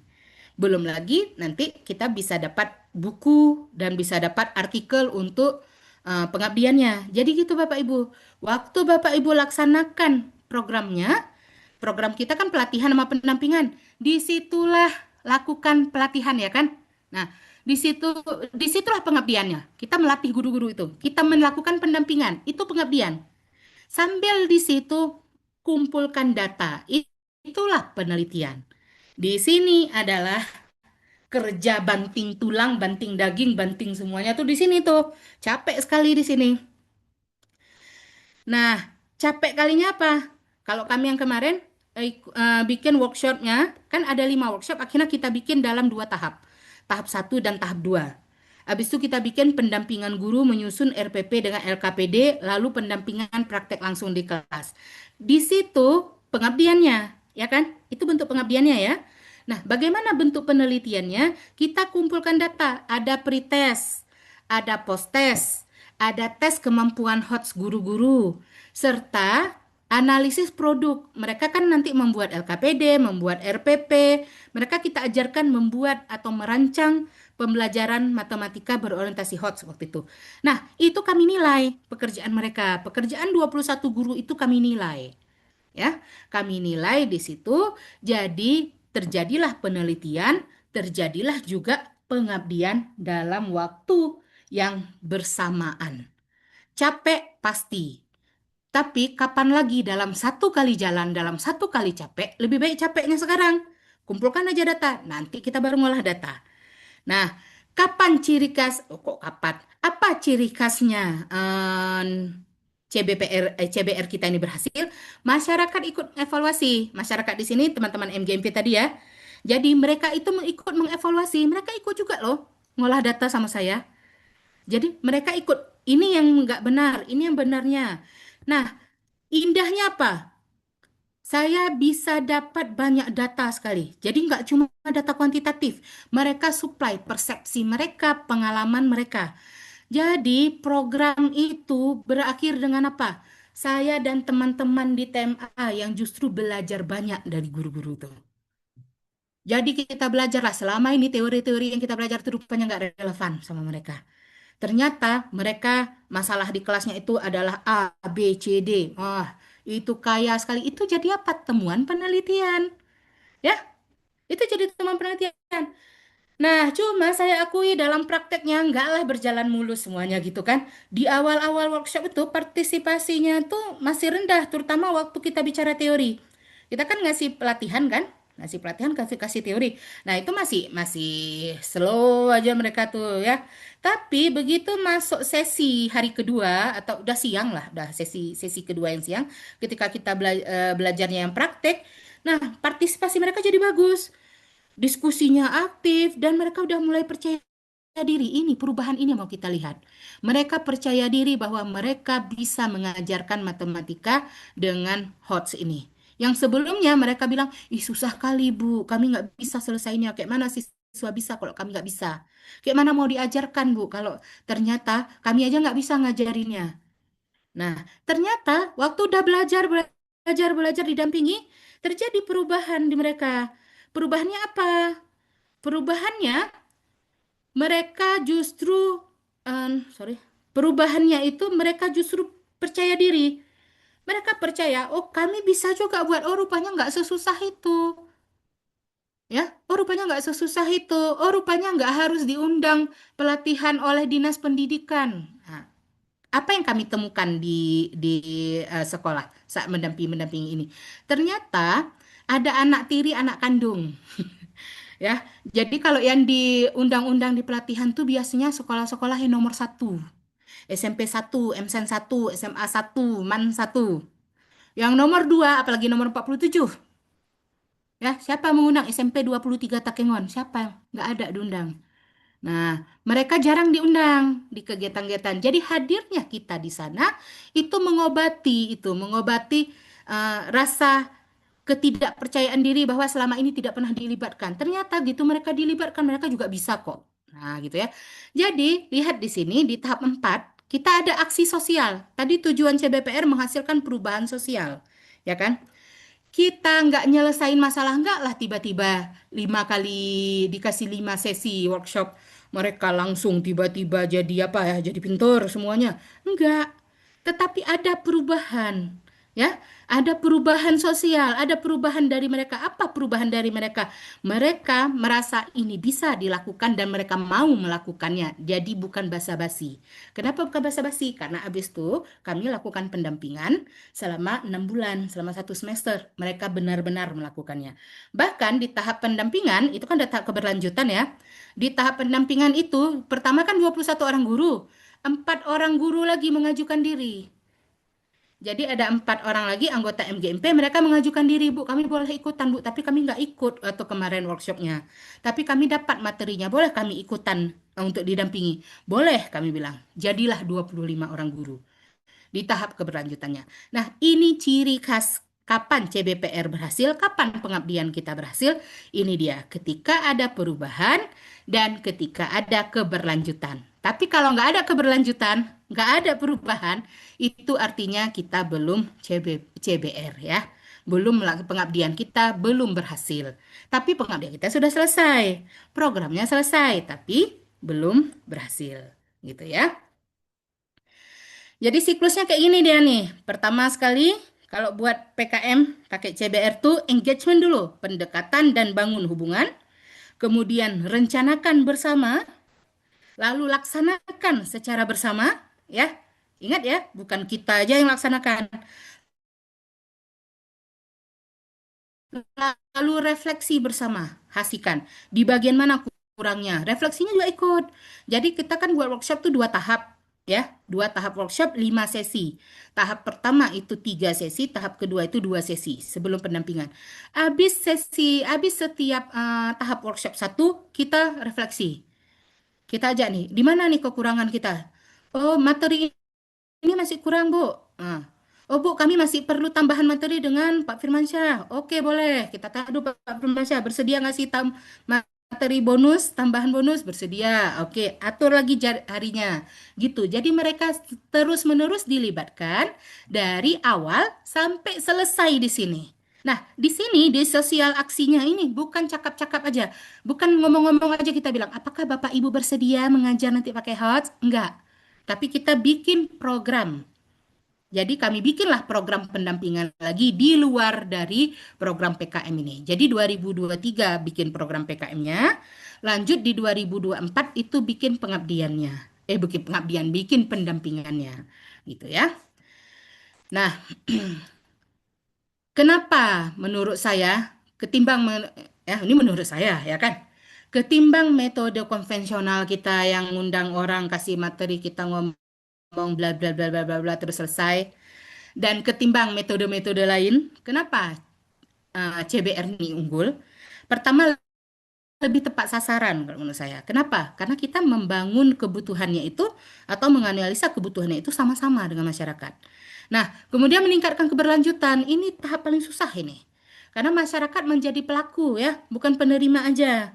Belum lagi nanti kita bisa dapat buku dan bisa dapat artikel untuk pengabdiannya. Jadi gitu Bapak Ibu. Waktu Bapak Ibu laksanakan programnya, program kita kan pelatihan sama pendampingan. Disitulah lakukan pelatihan ya kan. Nah, disitulah pengabdiannya. Kita melatih guru-guru itu. Kita melakukan pendampingan. Itu pengabdian. Sambil di situ kumpulkan data. Itulah penelitian. Di sini adalah kerja banting tulang, banting daging, banting semuanya tuh di sini tuh. Capek sekali di sini. Nah, capek kalinya apa? Kalau kami yang kemarin bikin workshopnya, kan ada 5 workshop, akhirnya kita bikin dalam 2 tahap. Tahap 1 dan tahap 2. Habis itu kita bikin pendampingan guru menyusun RPP dengan LKPD, lalu pendampingan praktek langsung di kelas. Di situ pengabdiannya, ya kan? Itu bentuk pengabdiannya ya. Nah, bagaimana bentuk penelitiannya? Kita kumpulkan data, ada pretest, ada post-test, ada tes kemampuan HOTS guru-guru, serta analisis produk. Mereka kan nanti membuat LKPD, membuat RPP. Mereka kita ajarkan membuat atau merancang pembelajaran matematika berorientasi HOTS waktu itu. Nah, itu kami nilai pekerjaan mereka. Pekerjaan 21 guru itu kami nilai. Ya, kami nilai di situ. Jadi, terjadilah penelitian, terjadilah juga pengabdian dalam waktu yang bersamaan. Capek pasti. Tapi kapan lagi dalam satu kali jalan, dalam satu kali capek, lebih baik capeknya sekarang. Kumpulkan aja data, nanti kita baru ngolah data. Nah, kapan ciri khas, oh, kok kapan? Apa ciri khasnya CBR kita ini berhasil? Masyarakat ikut evaluasi. Masyarakat di sini teman-teman MGMP tadi ya. Jadi mereka itu ikut mengevaluasi, mereka ikut juga loh ngolah data sama saya. Jadi mereka ikut, ini yang nggak benar, ini yang benarnya. Nah, indahnya apa? Saya bisa dapat banyak data sekali. Jadi nggak cuma data kuantitatif. Mereka supply persepsi mereka, pengalaman mereka. Jadi program itu berakhir dengan apa? Saya dan teman-teman di TMA yang justru belajar banyak dari guru-guru itu. Jadi kita belajarlah selama ini teori-teori yang kita belajar itu rupanya nggak relevan sama mereka. Ternyata mereka masalah di kelasnya itu adalah A, B, C, D. Wah, itu kaya sekali. Itu jadi apa? Temuan penelitian. Ya, itu jadi temuan penelitian. Nah, cuma saya akui dalam prakteknya enggaklah berjalan mulus semuanya gitu kan. Di awal-awal workshop itu partisipasinya tuh masih rendah, terutama waktu kita bicara teori. Kita kan ngasih pelatihan kan, ngasih pelatihan kasih kasih teori. Nah, itu masih masih slow aja mereka tuh ya. Tapi begitu masuk sesi hari kedua atau udah siang lah, udah sesi sesi kedua yang siang, ketika kita belajarnya yang praktek, nah partisipasi mereka jadi bagus, diskusinya aktif, dan mereka udah mulai percaya diri. Ini perubahan ini mau kita lihat. Mereka percaya diri bahwa mereka bisa mengajarkan matematika dengan HOTS ini. Yang sebelumnya mereka bilang, ih susah kali Bu, kami nggak bisa selesainya. Kayak mana sih mahasiswa bisa kalau kami nggak bisa? Kayak mana mau diajarkan, Bu, kalau ternyata kami aja nggak bisa ngajarinnya. Nah, ternyata waktu udah belajar didampingi, terjadi perubahan di mereka. Perubahannya apa? Perubahannya mereka justru, sorry, perubahannya itu mereka justru percaya diri. Mereka percaya, oh kami bisa juga buat, oh rupanya nggak sesusah itu. Ya, oh rupanya nggak sesusah itu. Oh rupanya nggak harus diundang pelatihan oleh dinas pendidikan. Nah, apa yang kami temukan di sekolah saat mendampingi ini? Ternyata ada anak tiri, anak kandung. Ya, jadi kalau yang diundang-undang di pelatihan tuh biasanya sekolah-sekolah yang nomor satu. SMP 1, MSN 1, SMA 1, MAN 1. Yang nomor 2, apalagi nomor 47. Ya, siapa yang mengundang SMP 23 Takengon? Siapa? Nggak ada diundang. Nah, mereka jarang diundang di kegiatan-kegiatan. Jadi hadirnya kita di sana itu mengobati rasa ketidakpercayaan diri bahwa selama ini tidak pernah dilibatkan. Ternyata gitu mereka dilibatkan, mereka juga bisa kok. Nah, gitu ya. Jadi, lihat di sini di tahap 4 kita ada aksi sosial. Tadi tujuan CBPR menghasilkan perubahan sosial, ya kan? Kita nggak nyelesain masalah, nggak lah tiba-tiba 5 kali dikasih 5 sesi workshop mereka langsung tiba-tiba jadi apa ya, jadi pintar semuanya. Enggak, tetapi ada perubahan, ya, ada perubahan sosial, ada perubahan dari mereka. Apa perubahan dari mereka? Mereka merasa ini bisa dilakukan dan mereka mau melakukannya, jadi bukan basa-basi. Kenapa bukan basa-basi? Karena habis itu kami lakukan pendampingan selama 6 bulan, selama 1 semester. Mereka benar-benar melakukannya. Bahkan di tahap pendampingan, itu kan ada tahap keberlanjutan ya. Di tahap pendampingan itu, pertama kan 21 orang guru. 4 orang guru lagi mengajukan diri. Jadi ada 4 orang lagi anggota MGMP, mereka mengajukan diri, Bu, kami boleh ikutan, Bu, tapi kami nggak ikut waktu kemarin workshopnya. Tapi kami dapat materinya, boleh kami ikutan untuk didampingi. Boleh, kami bilang. Jadilah 25 orang guru di tahap keberlanjutannya. Nah, ini ciri khas kapan CBPR berhasil, kapan pengabdian kita berhasil. Ini dia, ketika ada perubahan dan ketika ada keberlanjutan. Tapi kalau nggak ada keberlanjutan, nggak ada perubahan, itu artinya kita belum CBR ya. Pengabdian kita belum berhasil. Tapi pengabdian kita sudah selesai. Programnya selesai, tapi belum berhasil. Gitu ya. Jadi siklusnya kayak gini dia nih. Pertama sekali, kalau buat PKM pakai CBR tuh engagement dulu, pendekatan dan bangun hubungan. Kemudian rencanakan bersama, lalu laksanakan secara bersama, ya. Ingat ya, bukan kita aja yang laksanakan. Lalu refleksi bersama, hasilkan. Di bagian mana kurangnya? Refleksinya juga ikut. Jadi kita kan buat workshop tuh 2 tahap, ya. 2 tahap workshop, 5 sesi. Tahap pertama itu 3 sesi, tahap kedua itu 2 sesi sebelum pendampingan. Habis setiap tahap workshop satu, kita refleksi. Kita ajak nih, di mana nih kekurangan kita? Oh, materi ini masih kurang, Bu. Nah, oh, Bu, kami masih perlu tambahan materi dengan Pak Firmansyah. Oke, boleh. Kita tadu Pak Firmansyah. Bersedia ngasih materi bonus, tambahan bonus? Bersedia. Oke, atur lagi harinya. Gitu. Jadi mereka terus-menerus dilibatkan dari awal sampai selesai di sini. Nah, di sini di sosial aksinya ini bukan cakap-cakap aja, bukan ngomong-ngomong aja kita bilang, apakah Bapak Ibu bersedia mengajar nanti pakai HOTS? Enggak. Tapi kita bikin program. Jadi kami bikinlah program pendampingan lagi di luar dari program PKM ini. Jadi 2023 bikin program PKM-nya, lanjut di 2024 itu bikin pengabdiannya. Bikin pengabdian, bikin pendampingannya. Gitu ya. Nah, kenapa menurut saya ini menurut saya ya kan. Ketimbang metode konvensional kita yang ngundang orang kasih materi kita ngomong bla bla bla bla bla bla terus selesai. Dan ketimbang metode-metode lain, kenapa CBR ini unggul? Pertama, lebih tepat sasaran kalau menurut saya. Kenapa? Karena kita membangun kebutuhannya itu atau menganalisa kebutuhannya itu sama-sama dengan masyarakat. Nah, kemudian meningkatkan keberlanjutan. Ini tahap paling susah ini. Karena masyarakat menjadi pelaku ya, bukan penerima aja.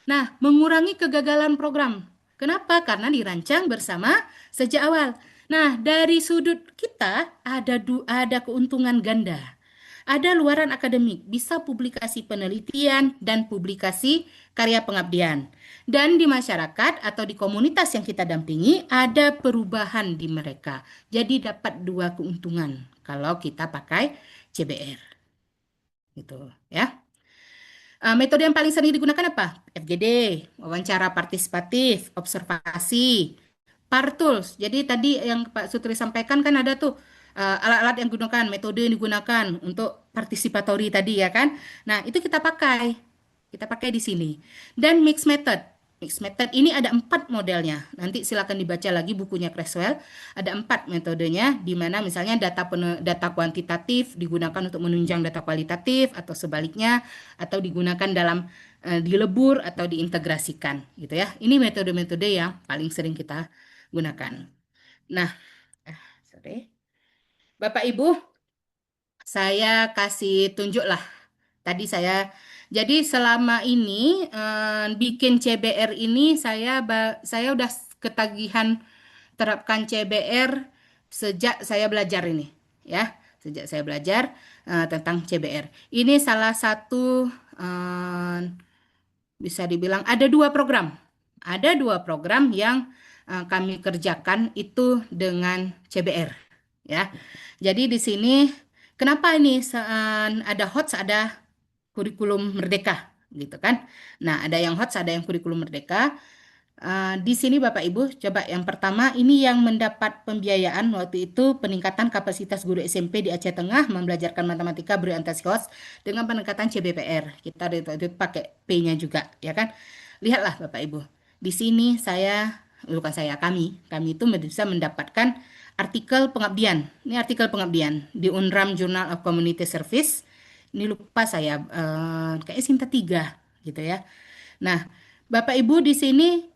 Nah, mengurangi kegagalan program. Kenapa? Karena dirancang bersama sejak awal. Nah, dari sudut kita ada keuntungan ganda. Ada luaran akademik, bisa publikasi penelitian dan publikasi karya pengabdian. Dan di masyarakat atau di komunitas yang kita dampingi ada perubahan di mereka. Jadi dapat dua keuntungan kalau kita pakai CBR gitu ya. Metode yang paling sering digunakan apa? FGD, wawancara partisipatif, observasi, Partools. Jadi tadi yang Pak Sutri sampaikan kan ada tuh alat-alat yang digunakan, metode yang digunakan untuk participatory tadi ya kan. Nah, itu kita pakai. Kita pakai di sini. Dan mix method. Mix method ini ada 4 modelnya. Nanti silakan dibaca lagi bukunya Creswell. Ada 4 metodenya, di mana misalnya data kuantitatif digunakan untuk menunjang data kualitatif atau sebaliknya, atau digunakan dalam dilebur atau diintegrasikan gitu ya. Ini metode-metode yang paling sering kita gunakan. Nah, sorry. Bapak Ibu, saya kasih tunjuk lah. Tadi jadi selama ini bikin CBR ini saya udah ketagihan terapkan CBR sejak saya belajar ini, ya. Sejak saya belajar tentang CBR. Ini salah satu bisa dibilang ada dua program. Ada dua program yang kami kerjakan itu dengan CBR, ya. Jadi di sini kenapa ini ada HOTS, ada kurikulum merdeka gitu kan. Nah, ada yang HOTS, ada yang kurikulum merdeka. Di sini Bapak Ibu, coba yang pertama ini yang mendapat pembiayaan waktu itu peningkatan kapasitas guru SMP di Aceh Tengah membelajarkan matematika berorientasi HOTS dengan pendekatan CBPR. Kita waktu itu pakai P-nya juga, ya kan? Lihatlah Bapak Ibu. Di sini bukan saya, kami itu bisa mendapatkan artikel pengabdian. Ini artikel pengabdian di UNRAM Journal of Community Service. Ini lupa saya, kayaknya Sinta 3 gitu ya. Nah, Bapak Ibu di sini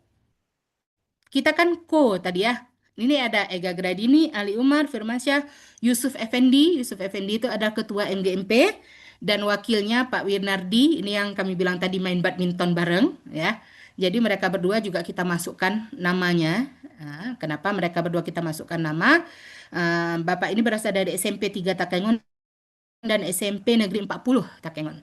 kita kan tadi ya. Ini ada Ega Gradini, Ali Umar, Firmansyah, Yusuf Effendi. Yusuf Effendi itu ada ketua MGMP dan wakilnya Pak Wirnardi. Ini yang kami bilang tadi main badminton bareng ya. Jadi mereka berdua juga kita masukkan namanya. Nah, kenapa mereka berdua kita masukkan nama? Bapak ini berasal dari SMP 3 Takengon dan SMP Negeri 40 Takengon.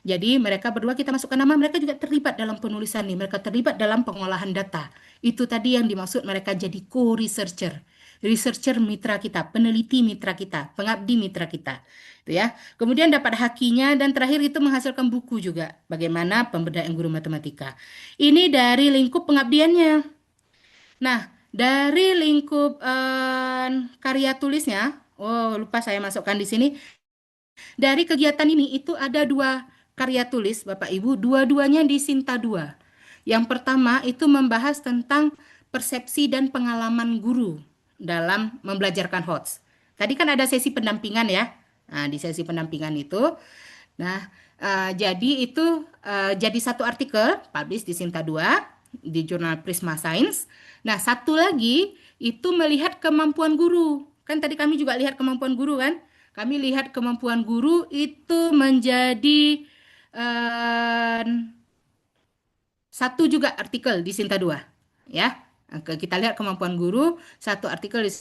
Jadi mereka berdua kita masukkan nama, mereka juga terlibat dalam penulisan ini, mereka terlibat dalam pengolahan data. Itu tadi yang dimaksud mereka jadi co-researcher. Researcher mitra kita, peneliti mitra kita, pengabdi mitra kita. Itu ya. Kemudian dapat hakinya dan terakhir itu menghasilkan buku juga. Bagaimana pemberdayaan guru matematika. Ini dari lingkup pengabdiannya. Nah, dari lingkup karya tulisnya, oh lupa saya masukkan di sini. Dari kegiatan ini itu ada dua karya tulis Bapak Ibu, dua-duanya di Sinta 2. Yang pertama itu membahas tentang persepsi dan pengalaman guru dalam membelajarkan HOTS. Tadi kan ada sesi pendampingan ya. Nah, di sesi pendampingan itu, nah jadi itu jadi satu artikel publish di Sinta 2 di jurnal Prisma Science. Nah, satu lagi itu melihat kemampuan guru. Kan tadi kami juga lihat kemampuan guru kan? Kami lihat kemampuan guru itu menjadi eh, satu juga artikel di Sinta 2. Ya. Kita lihat kemampuan guru, satu artikel di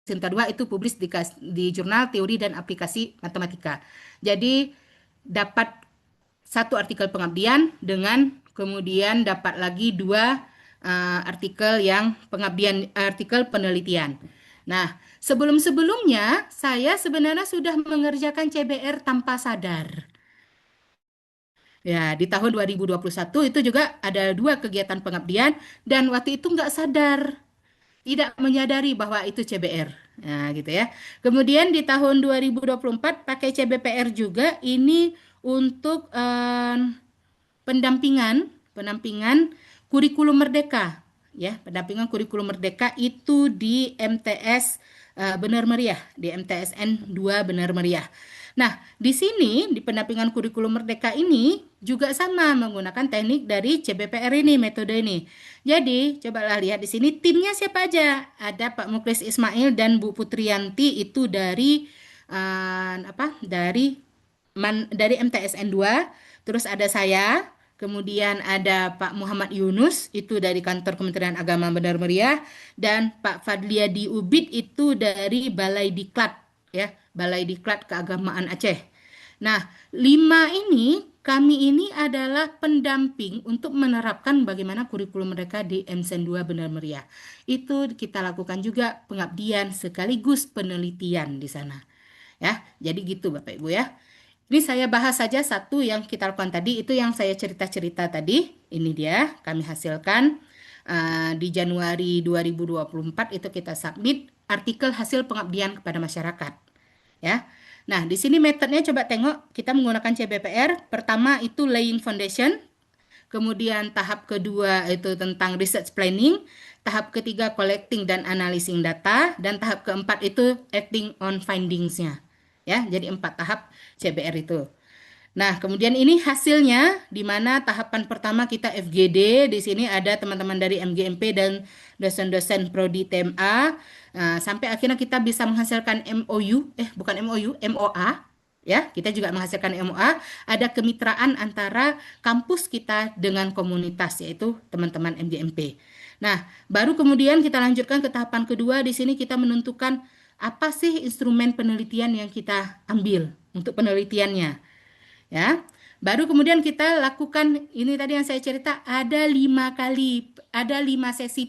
Sinta 2 itu publis di jurnal Teori dan Aplikasi Matematika. Jadi dapat satu artikel pengabdian dengan kemudian dapat lagi dua artikel yang pengabdian, artikel penelitian. Nah, sebelum-sebelumnya saya sebenarnya sudah mengerjakan CBR tanpa sadar. Ya, di tahun 2021 itu juga ada dua kegiatan pengabdian dan waktu itu nggak sadar, tidak menyadari bahwa itu CBR. Nah, gitu ya. Kemudian di tahun 2024 pakai CBPR juga ini untuk pendampingan kurikulum merdeka ya, pendampingan kurikulum merdeka itu di MTS Benar Meriah, di MTSN 2 Benar Meriah. Nah, di sini di pendampingan kurikulum merdeka ini juga sama menggunakan teknik dari CBPR ini, metode ini. Jadi, cobalah lihat di sini timnya siapa aja. Ada Pak Muklis Ismail dan Bu Putriyanti itu dari apa? Dari MTSN 2, terus ada saya, kemudian ada Pak Muhammad Yunus, itu dari kantor Kementerian Agama Bandar Meriah, dan Pak Fadliadi Ubid itu dari Balai Diklat, ya, Balai Diklat Keagamaan Aceh. Nah, 5 ini, kami ini adalah pendamping untuk menerapkan bagaimana kurikulum mereka di MSN 2 Bandar Meriah. Itu kita lakukan juga pengabdian sekaligus penelitian di sana. Ya, jadi gitu Bapak Ibu ya. Ini saya bahas saja satu yang kita lakukan tadi, itu yang saya cerita-cerita tadi. Ini dia, kami hasilkan di Januari 2024 itu kita submit artikel hasil pengabdian kepada masyarakat. Ya. Nah, di sini metodenya coba tengok, kita menggunakan CBPR. Pertama itu laying foundation, kemudian tahap kedua itu tentang research planning, tahap ketiga collecting dan analyzing data, dan tahap keempat itu acting on findings-nya. Ya, jadi 4 tahap CBR itu. Nah, kemudian ini hasilnya di mana tahapan pertama kita FGD, di sini ada teman-teman dari MGMP dan dosen-dosen prodi TMA. Nah, sampai akhirnya kita bisa menghasilkan MOU, bukan MOU, MOA. Ya, kita juga menghasilkan MOA, ada kemitraan antara kampus kita dengan komunitas yaitu teman-teman MGMP. Nah, baru kemudian kita lanjutkan ke tahapan kedua, di sini kita menentukan apa sih instrumen penelitian yang kita ambil untuk penelitiannya. Ya, baru kemudian kita lakukan ini tadi yang saya cerita, ada 5 sesi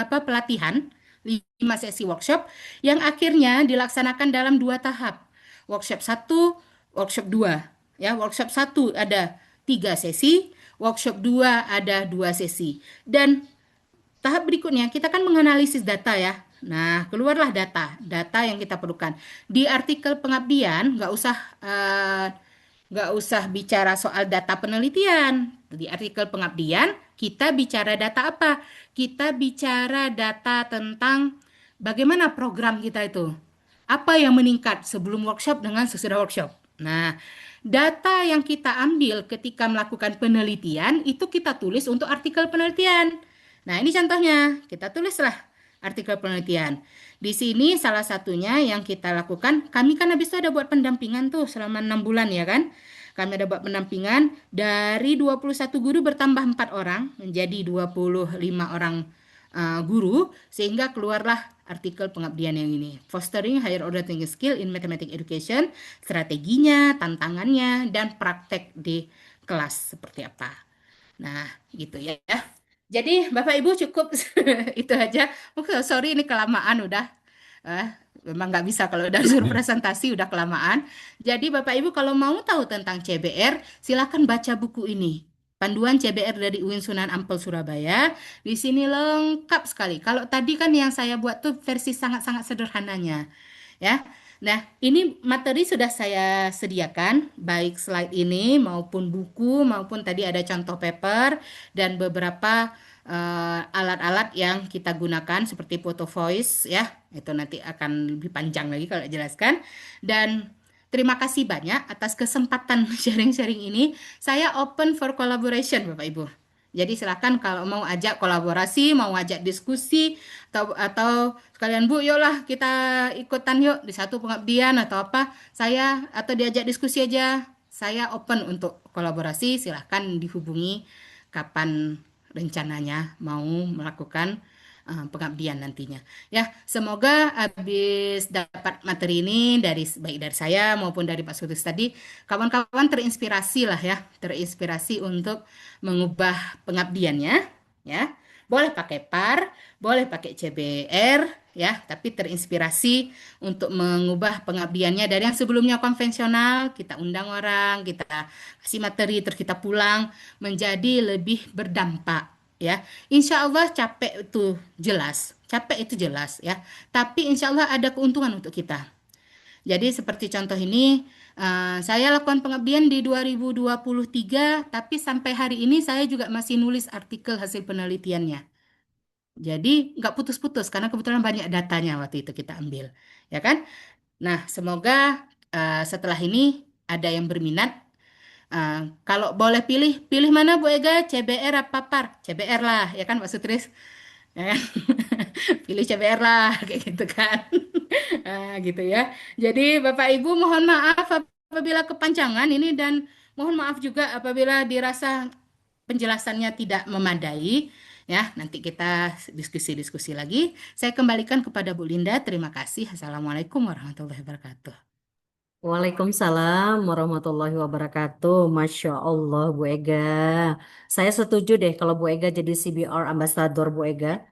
pelatihan, 5 sesi workshop yang akhirnya dilaksanakan dalam 2 tahap. Workshop 1, workshop 2. Ya, workshop 1 ada 3 sesi, workshop 2 ada 2 sesi. Dan tahap berikutnya kita kan menganalisis data ya. Nah, keluarlah data yang kita perlukan. Di artikel pengabdian nggak usah bicara soal data penelitian. Di artikel pengabdian kita bicara data apa? Kita bicara data tentang bagaimana program kita itu. Apa yang meningkat sebelum workshop dengan sesudah workshop. Nah, data yang kita ambil ketika melakukan penelitian itu kita tulis untuk artikel penelitian. Nah, ini contohnya. Kita tulislah artikel penelitian. Di sini salah satunya yang kita lakukan, kami kan habis itu ada buat pendampingan tuh selama 6 bulan ya kan. Kami ada buat pendampingan dari 21 guru bertambah 4 orang menjadi 25 orang guru, sehingga keluarlah artikel pengabdian yang ini. Fostering Higher Order Thinking Skill in Mathematics Education, strateginya, tantangannya, dan praktek di kelas seperti apa. Nah, gitu ya. Jadi Bapak Ibu cukup itu aja. Sorry ini kelamaan udah. Eh, Memang nggak bisa kalau udah suruh presentasi udah kelamaan. Jadi Bapak Ibu kalau mau tahu tentang CBR, silakan baca buku ini. Panduan CBR dari UIN Sunan Ampel Surabaya. Di sini lengkap sekali. Kalau tadi kan yang saya buat tuh versi sangat-sangat sederhananya. Ya. Nah, ini materi sudah saya sediakan, baik slide ini maupun buku, maupun tadi ada contoh paper dan beberapa alat-alat yang kita gunakan seperti photo voice ya. Itu nanti akan lebih panjang lagi kalau jelaskan. Dan terima kasih banyak atas kesempatan sharing-sharing ini. Saya open for collaboration, Bapak Ibu. Jadi silakan kalau mau ajak kolaborasi, mau ajak diskusi, atau sekalian Bu, yuklah kita ikutan yuk di satu pengabdian atau apa. Atau diajak diskusi aja. Saya open untuk kolaborasi. Silahkan dihubungi kapan rencananya mau melakukan pengabdian nantinya. Ya, semoga habis dapat materi ini baik dari saya maupun dari Pak Sutis tadi, kawan-kawan terinspirasi lah ya, terinspirasi untuk mengubah pengabdiannya, ya. Boleh pakai PAR, boleh pakai CBR, ya, tapi terinspirasi untuk mengubah pengabdiannya dari yang sebelumnya konvensional, kita undang orang, kita kasih materi, terus kita pulang, menjadi lebih berdampak. Ya, insya Allah capek itu jelas ya. Tapi insya Allah ada keuntungan untuk kita. Jadi seperti contoh ini, saya lakukan pengabdian di 2023, tapi sampai hari ini saya juga masih nulis artikel hasil penelitiannya. Jadi nggak putus-putus karena kebetulan banyak datanya waktu itu kita ambil, ya kan? Nah, semoga setelah ini ada yang berminat. Kalau boleh pilih mana Bu Ega, CBR apa PAR? CBR lah, ya kan Pak Sutris? Ya kan? Pilih CBR lah, kayak gitu kan. Gitu ya. Jadi Bapak Ibu mohon maaf apabila kepanjangan ini dan mohon maaf juga apabila dirasa penjelasannya tidak memadai, ya nanti kita diskusi-diskusi lagi. Saya kembalikan kepada Bu Linda. Terima kasih. Assalamualaikum warahmatullahi wabarakatuh. Waalaikumsalam warahmatullahi wabarakatuh. Masya Allah, Bu Ega. Saya setuju deh kalau Bu Ega jadi CBR Ambassador Bu Ega.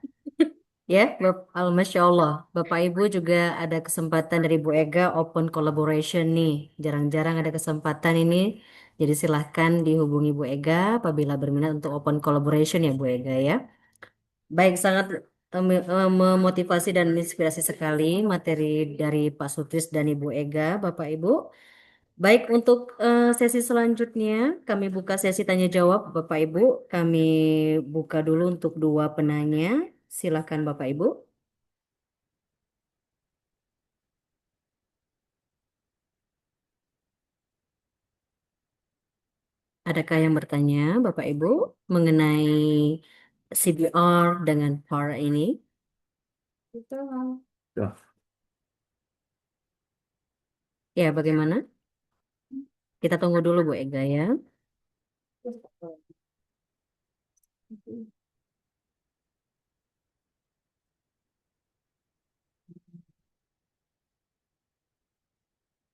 Ya, Masya Allah. Bapak Ibu juga ada kesempatan dari Bu Ega open collaboration nih. Jarang-jarang ada kesempatan ini. Jadi silahkan dihubungi Bu Ega apabila berminat untuk open collaboration ya Bu Ega ya. Baik, sangat memotivasi dan inspirasi sekali materi dari Pak Sutris dan Ibu Ega, Bapak Ibu. Baik, untuk sesi selanjutnya kami buka sesi tanya jawab Bapak Ibu. Kami buka dulu untuk dua penanya. Silakan Bapak Ibu. Adakah yang bertanya Bapak Ibu mengenai CBR dengan PAR ini? Ya. Ya, bagaimana? Kita tunggu dulu Bu Ega ya.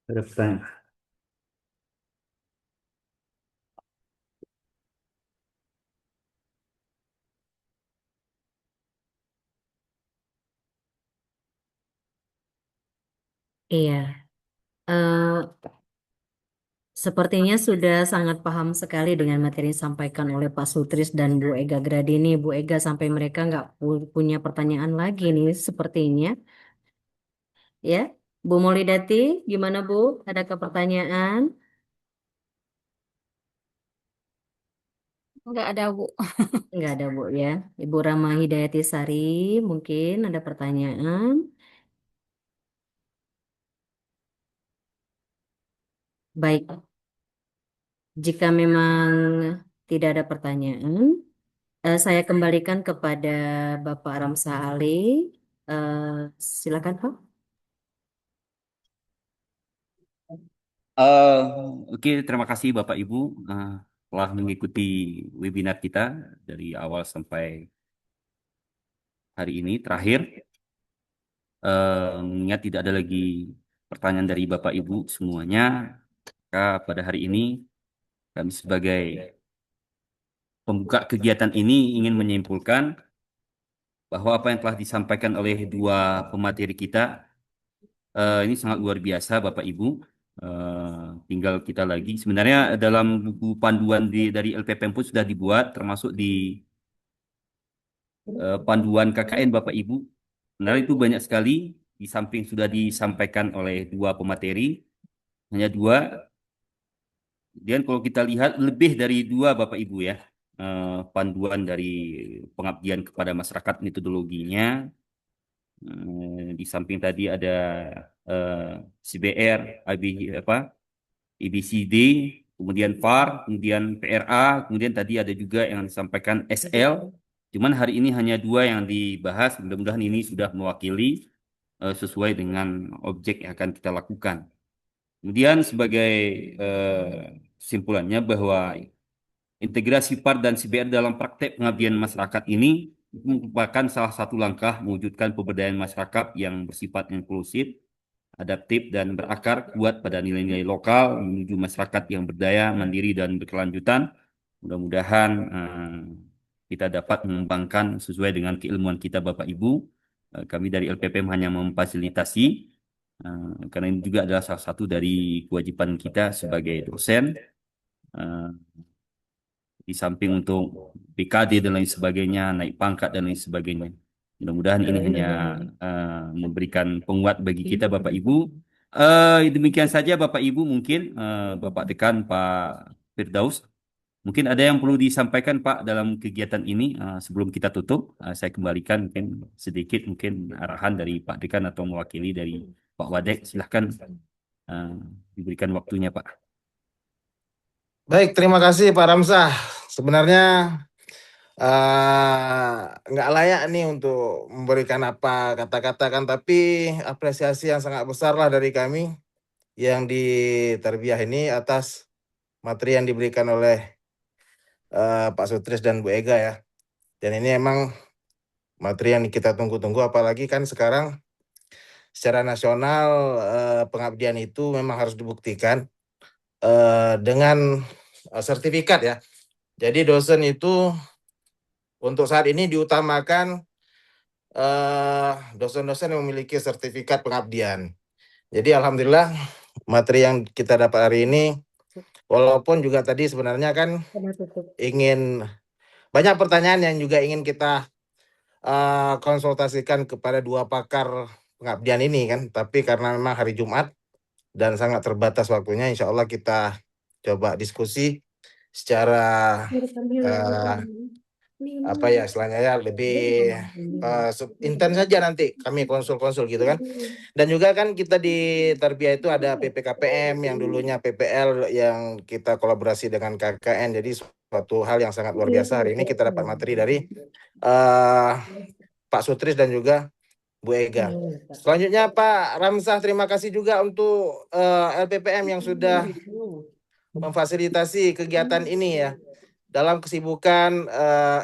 Ada pertanyaan. Iya. Eh, Sepertinya sudah sangat paham sekali dengan materi yang disampaikan oleh Pak Sutris dan Bu Ega Gradini. Bu Ega sampai mereka nggak punya pertanyaan lagi nih sepertinya. Ya, Bu Molidati, gimana Bu? Adakah pertanyaan? Enggak ada, Bu. Nggak ada Bu ya. Ibu Rama Hidayati Sari, mungkin ada pertanyaan. Baik, jika memang tidak ada pertanyaan, saya kembalikan kepada Bapak Ramsa Ali. Eh, Silakan Pak. Eh, Oke, terima kasih Bapak Ibu telah mengikuti webinar kita dari awal sampai hari ini terakhir. Mengingat tidak ada lagi pertanyaan dari Bapak Ibu semuanya, maka pada hari ini kami sebagai pembuka kegiatan ini ingin menyimpulkan bahwa apa yang telah disampaikan oleh dua pemateri kita ini sangat luar biasa Bapak Ibu. Tinggal kita lagi. Sebenarnya dalam buku panduan dari LPPM pun sudah dibuat, termasuk di panduan KKN Bapak Ibu. Sebenarnya itu banyak sekali, di samping sudah disampaikan oleh dua pemateri, hanya dua. Dan kalau kita lihat lebih dari dua Bapak Ibu ya, panduan dari pengabdian kepada masyarakat metodologinya. Di samping tadi ada eh, CBR, IB, apa, EBCD, kemudian VAR, kemudian PRA, kemudian tadi ada juga yang disampaikan SL. Cuman hari ini hanya dua yang dibahas. Mudah-mudahan ini sudah mewakili sesuai dengan objek yang akan kita lakukan. Kemudian sebagai kesimpulannya bahwa integrasi PAR dan CBR dalam praktek pengabdian masyarakat ini merupakan salah satu langkah mewujudkan pemberdayaan masyarakat yang bersifat inklusif, adaptif, dan berakar kuat pada nilai-nilai lokal menuju masyarakat yang berdaya, mandiri, dan berkelanjutan. Mudah-mudahan kita dapat mengembangkan sesuai dengan keilmuan kita Bapak Ibu. Kami dari LPPM hanya memfasilitasi, karena ini juga adalah salah satu dari kewajiban kita sebagai dosen. Di samping untuk PKD dan lain sebagainya, naik pangkat dan lain sebagainya. Mudah-mudahan ini hanya memberikan penguat bagi kita Bapak Ibu. Demikian saja Bapak Ibu, mungkin Bapak Dekan, Pak Firdaus. Mungkin ada yang perlu disampaikan Pak dalam kegiatan ini sebelum kita tutup. Saya kembalikan mungkin sedikit mungkin arahan dari Pak Dekan atau mewakili dari Pak Wadek. Silahkan diberikan waktunya Pak. Baik, terima kasih Pak Ramsah. Sebenarnya nggak layak nih untuk memberikan apa kata-kata kan, tapi apresiasi yang sangat besar lah dari kami yang di Tarbiyah ini atas materi yang diberikan oleh Pak Sutris dan Bu Ega ya. Dan ini emang materi yang kita tunggu-tunggu, apalagi kan sekarang secara nasional pengabdian itu memang harus dibuktikan dengan sertifikat ya. Jadi dosen itu untuk saat ini diutamakan dosen-dosen yang memiliki sertifikat pengabdian. Jadi alhamdulillah materi yang kita dapat hari ini, walaupun juga tadi sebenarnya kan ingin banyak pertanyaan yang juga ingin kita konsultasikan kepada dua pakar pengabdian ini kan, tapi karena memang hari Jumat dan sangat terbatas waktunya, insya Allah kita coba diskusi secara apa ya istilahnya ya lebih intens saja nanti kami konsul-konsul gitu kan. Dan juga kan kita di Tarbiyah itu ada PPKPM yang dulunya PPL yang kita kolaborasi dengan KKN. Jadi suatu hal yang sangat luar biasa. Hari ini kita dapat materi dari Pak Sutris dan juga Bu Ega. Selanjutnya Pak Ramsah, terima kasih juga untuk LPPM yang sudah memfasilitasi kegiatan ini ya. Dalam kesibukan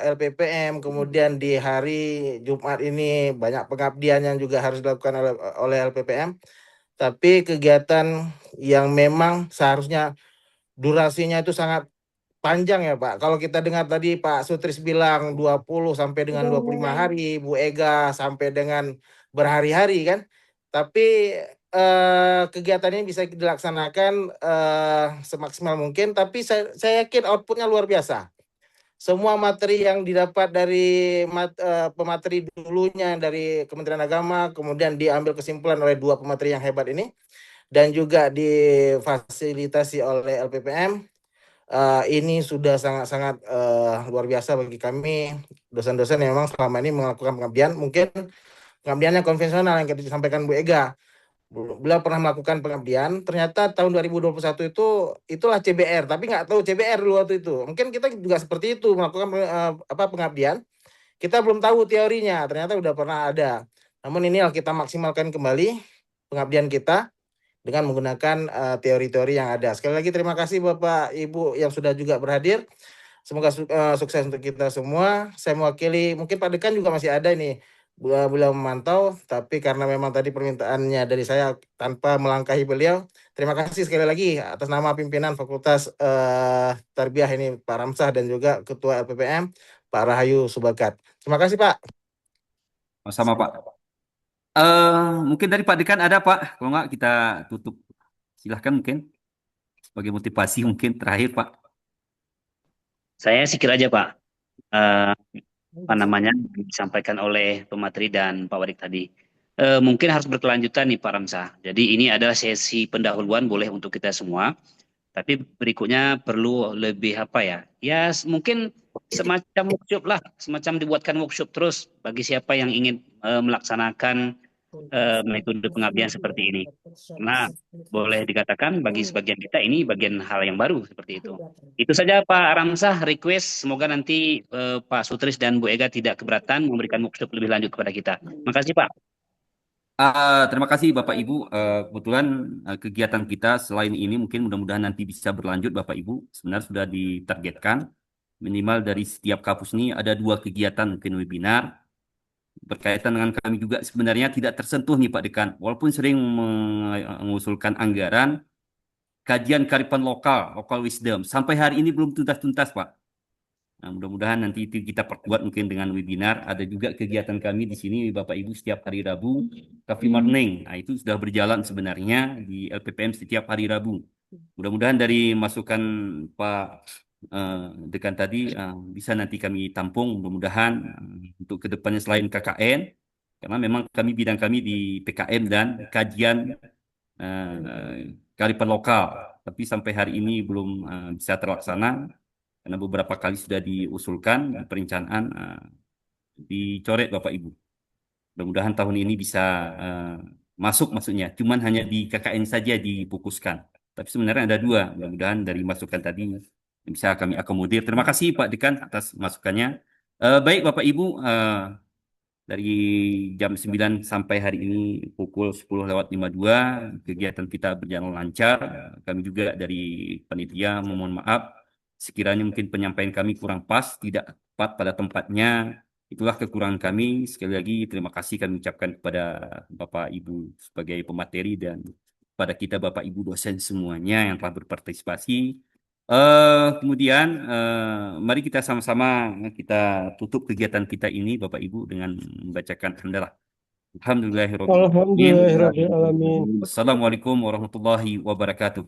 LPPM, kemudian di hari Jumat ini banyak pengabdian yang juga harus dilakukan oleh LPPM. Tapi kegiatan yang memang seharusnya durasinya itu sangat panjang ya Pak. Kalau kita dengar tadi Pak Sutris bilang 20 sampai dengan 25 hari, Bu Ega sampai dengan berhari-hari kan. Tapi kegiatan ini bisa dilaksanakan semaksimal mungkin, tapi saya yakin outputnya luar biasa. Semua materi yang didapat dari pemateri dulunya dari Kementerian Agama, kemudian diambil kesimpulan oleh dua pemateri yang hebat ini, dan juga difasilitasi oleh LPPM, ini sudah sangat-sangat luar biasa bagi kami dosen-dosen yang memang selama ini melakukan pengabdian, mungkin pengabdiannya konvensional yang tadi disampaikan Bu Ega. Beliau pernah melakukan pengabdian, ternyata tahun 2021 itulah CBR, tapi nggak tahu CBR dulu waktu itu. Mungkin kita juga seperti itu melakukan pengabdian, kita belum tahu teorinya, ternyata udah pernah ada. Namun ini kita maksimalkan kembali pengabdian kita dengan menggunakan teori-teori yang ada. Sekali lagi terima kasih Bapak Ibu yang sudah juga berhadir. Semoga sukses untuk kita semua. Saya mewakili, mungkin Pak Dekan juga masih ada ini. Beliau memantau, tapi karena memang tadi permintaannya dari saya tanpa melangkahi beliau, terima kasih sekali lagi atas nama pimpinan Fakultas Tarbiyah ini Pak Ramsah dan juga Ketua LPPM Pak Rahayu Subakat. Terima kasih Pak. Sama Pak. Mungkin dari Pak Dekan ada Pak. Kalau nggak kita tutup. Silahkan mungkin sebagai motivasi mungkin terakhir Pak. Saya sikir aja Pak, Eh, apa namanya disampaikan oleh pemateri dan Pak Wadik tadi. Mungkin harus berkelanjutan nih Pak Ramsah. Jadi ini adalah sesi pendahuluan boleh untuk kita semua. Tapi berikutnya perlu lebih apa ya? Ya mungkin semacam workshop lah, semacam dibuatkan workshop terus bagi siapa yang ingin melaksanakan metode pengabdian seperti ini. Karena boleh dikatakan bagi sebagian kita ini bagian hal yang baru seperti itu. Itu saja Pak Ramsah request. Semoga nanti Pak Sutris dan Bu Ega tidak keberatan memberikan workshop lebih lanjut kepada kita. Makasih Pak. Terima kasih Bapak Ibu. Kebetulan kegiatan kita selain ini mungkin mudah-mudahan nanti bisa berlanjut Bapak Ibu. Sebenarnya sudah ditargetkan minimal dari setiap kampus ini ada 2 kegiatan mungkin webinar berkaitan dengan kami juga sebenarnya tidak tersentuh nih Pak Dekan. Walaupun sering mengusulkan anggaran kajian kearifan lokal, local wisdom sampai hari ini belum tuntas-tuntas Pak. Nah, mudah-mudahan nanti itu kita perkuat mungkin dengan webinar. Ada juga kegiatan kami di sini Bapak Ibu setiap hari Rabu, Coffee Morning. Nah, itu sudah berjalan sebenarnya di LPPM setiap hari Rabu. Mudah-mudahan dari masukan Pak Dekan tadi bisa nanti kami tampung mudah-mudahan untuk kedepannya selain KKN, karena memang bidang kami di PKM dan kajian kearifan lokal. Tapi sampai hari ini belum bisa terlaksana. Karena beberapa kali sudah diusulkan perencanaan dicoret Bapak Ibu. Mudah-mudahan tahun ini bisa masuk maksudnya. Cuman hanya di KKN saja difokuskan. Tapi sebenarnya ada 2. Mudah-mudahan dari masukan tadi bisa kami akomodir. Terima kasih Pak Dekan atas masukannya. Baik Bapak Ibu, dari jam 9 sampai hari ini pukul 10:52 kegiatan kita berjalan lancar. Kami juga dari panitia memohon maaf Sekiranya mungkin penyampaian kami kurang pas, tidak tepat pada tempatnya, itulah kekurangan kami. Sekali lagi terima kasih kami ucapkan kepada Bapak Ibu sebagai pemateri dan kepada kita Bapak Ibu dosen semuanya yang telah berpartisipasi. Kemudian mari kita sama-sama kita tutup kegiatan kita ini Bapak Ibu dengan membacakan hamdalah. Alhamdulillahirabbil alamin. Alhamdulillahirrahmanirrahim. Assalamualaikum warahmatullahi wabarakatuh.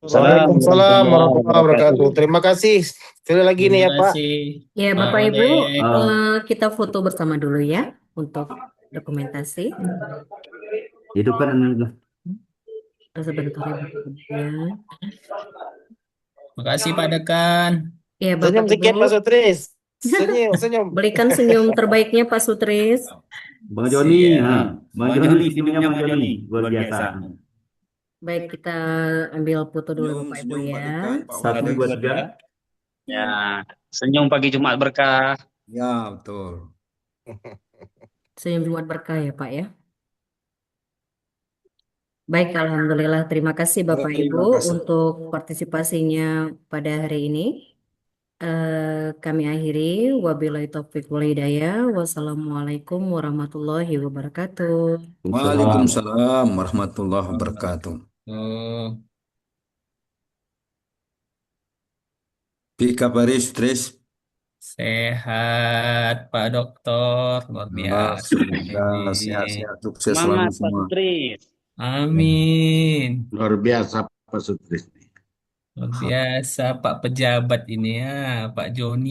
Waalaikumsalam warahmatullahi wabarakatuh. Terima kasih sekali lagi nih Terima ya Pak. kasih Ya, Pak Bapak Ibu, Odek. kita foto bersama dulu ya untuk dokumentasi. Hidupkan Sebentar ya, Bapak Ibu ya. Terima kasih Pak Dekan. Ya, Bapak Senyum sedikit Ibu, Pak Sutris. Senyum, senyum. berikan senyum terbaiknya Pak Sutris. Bang Joni, Siap. Bang Joni, senyumnya Bang Joni, luar biasa. Baik, kita ambil foto dulu Bapak Ibu Senyum Pak ya. Dekan, Pak Satu, Odek. dua, tiga. Ya, senyum pagi Jumat berkah. Ya, betul. Senyum Jumat berkah ya Pak ya. Baik, Alhamdulillah. Terima kasih Bapak Terima Ibu kasih. untuk partisipasinya pada hari ini. Kami akhiri. Wabillahi taufiq wal hidayah. Wassalamualaikum warahmatullahi wabarakatuh. Waalaikumsalam warahmatullahi wabarakatuh. Oh, Pika Paris, Sutris. sehat Pak Dokter, luar biasa Semoga ini. sehat-sehat, sukses selalu Semangat Pak semua. Sutris. Amin. Luar biasa Pak Sutris. Luar biasa Pak pejabat ini ya, Pak Joni.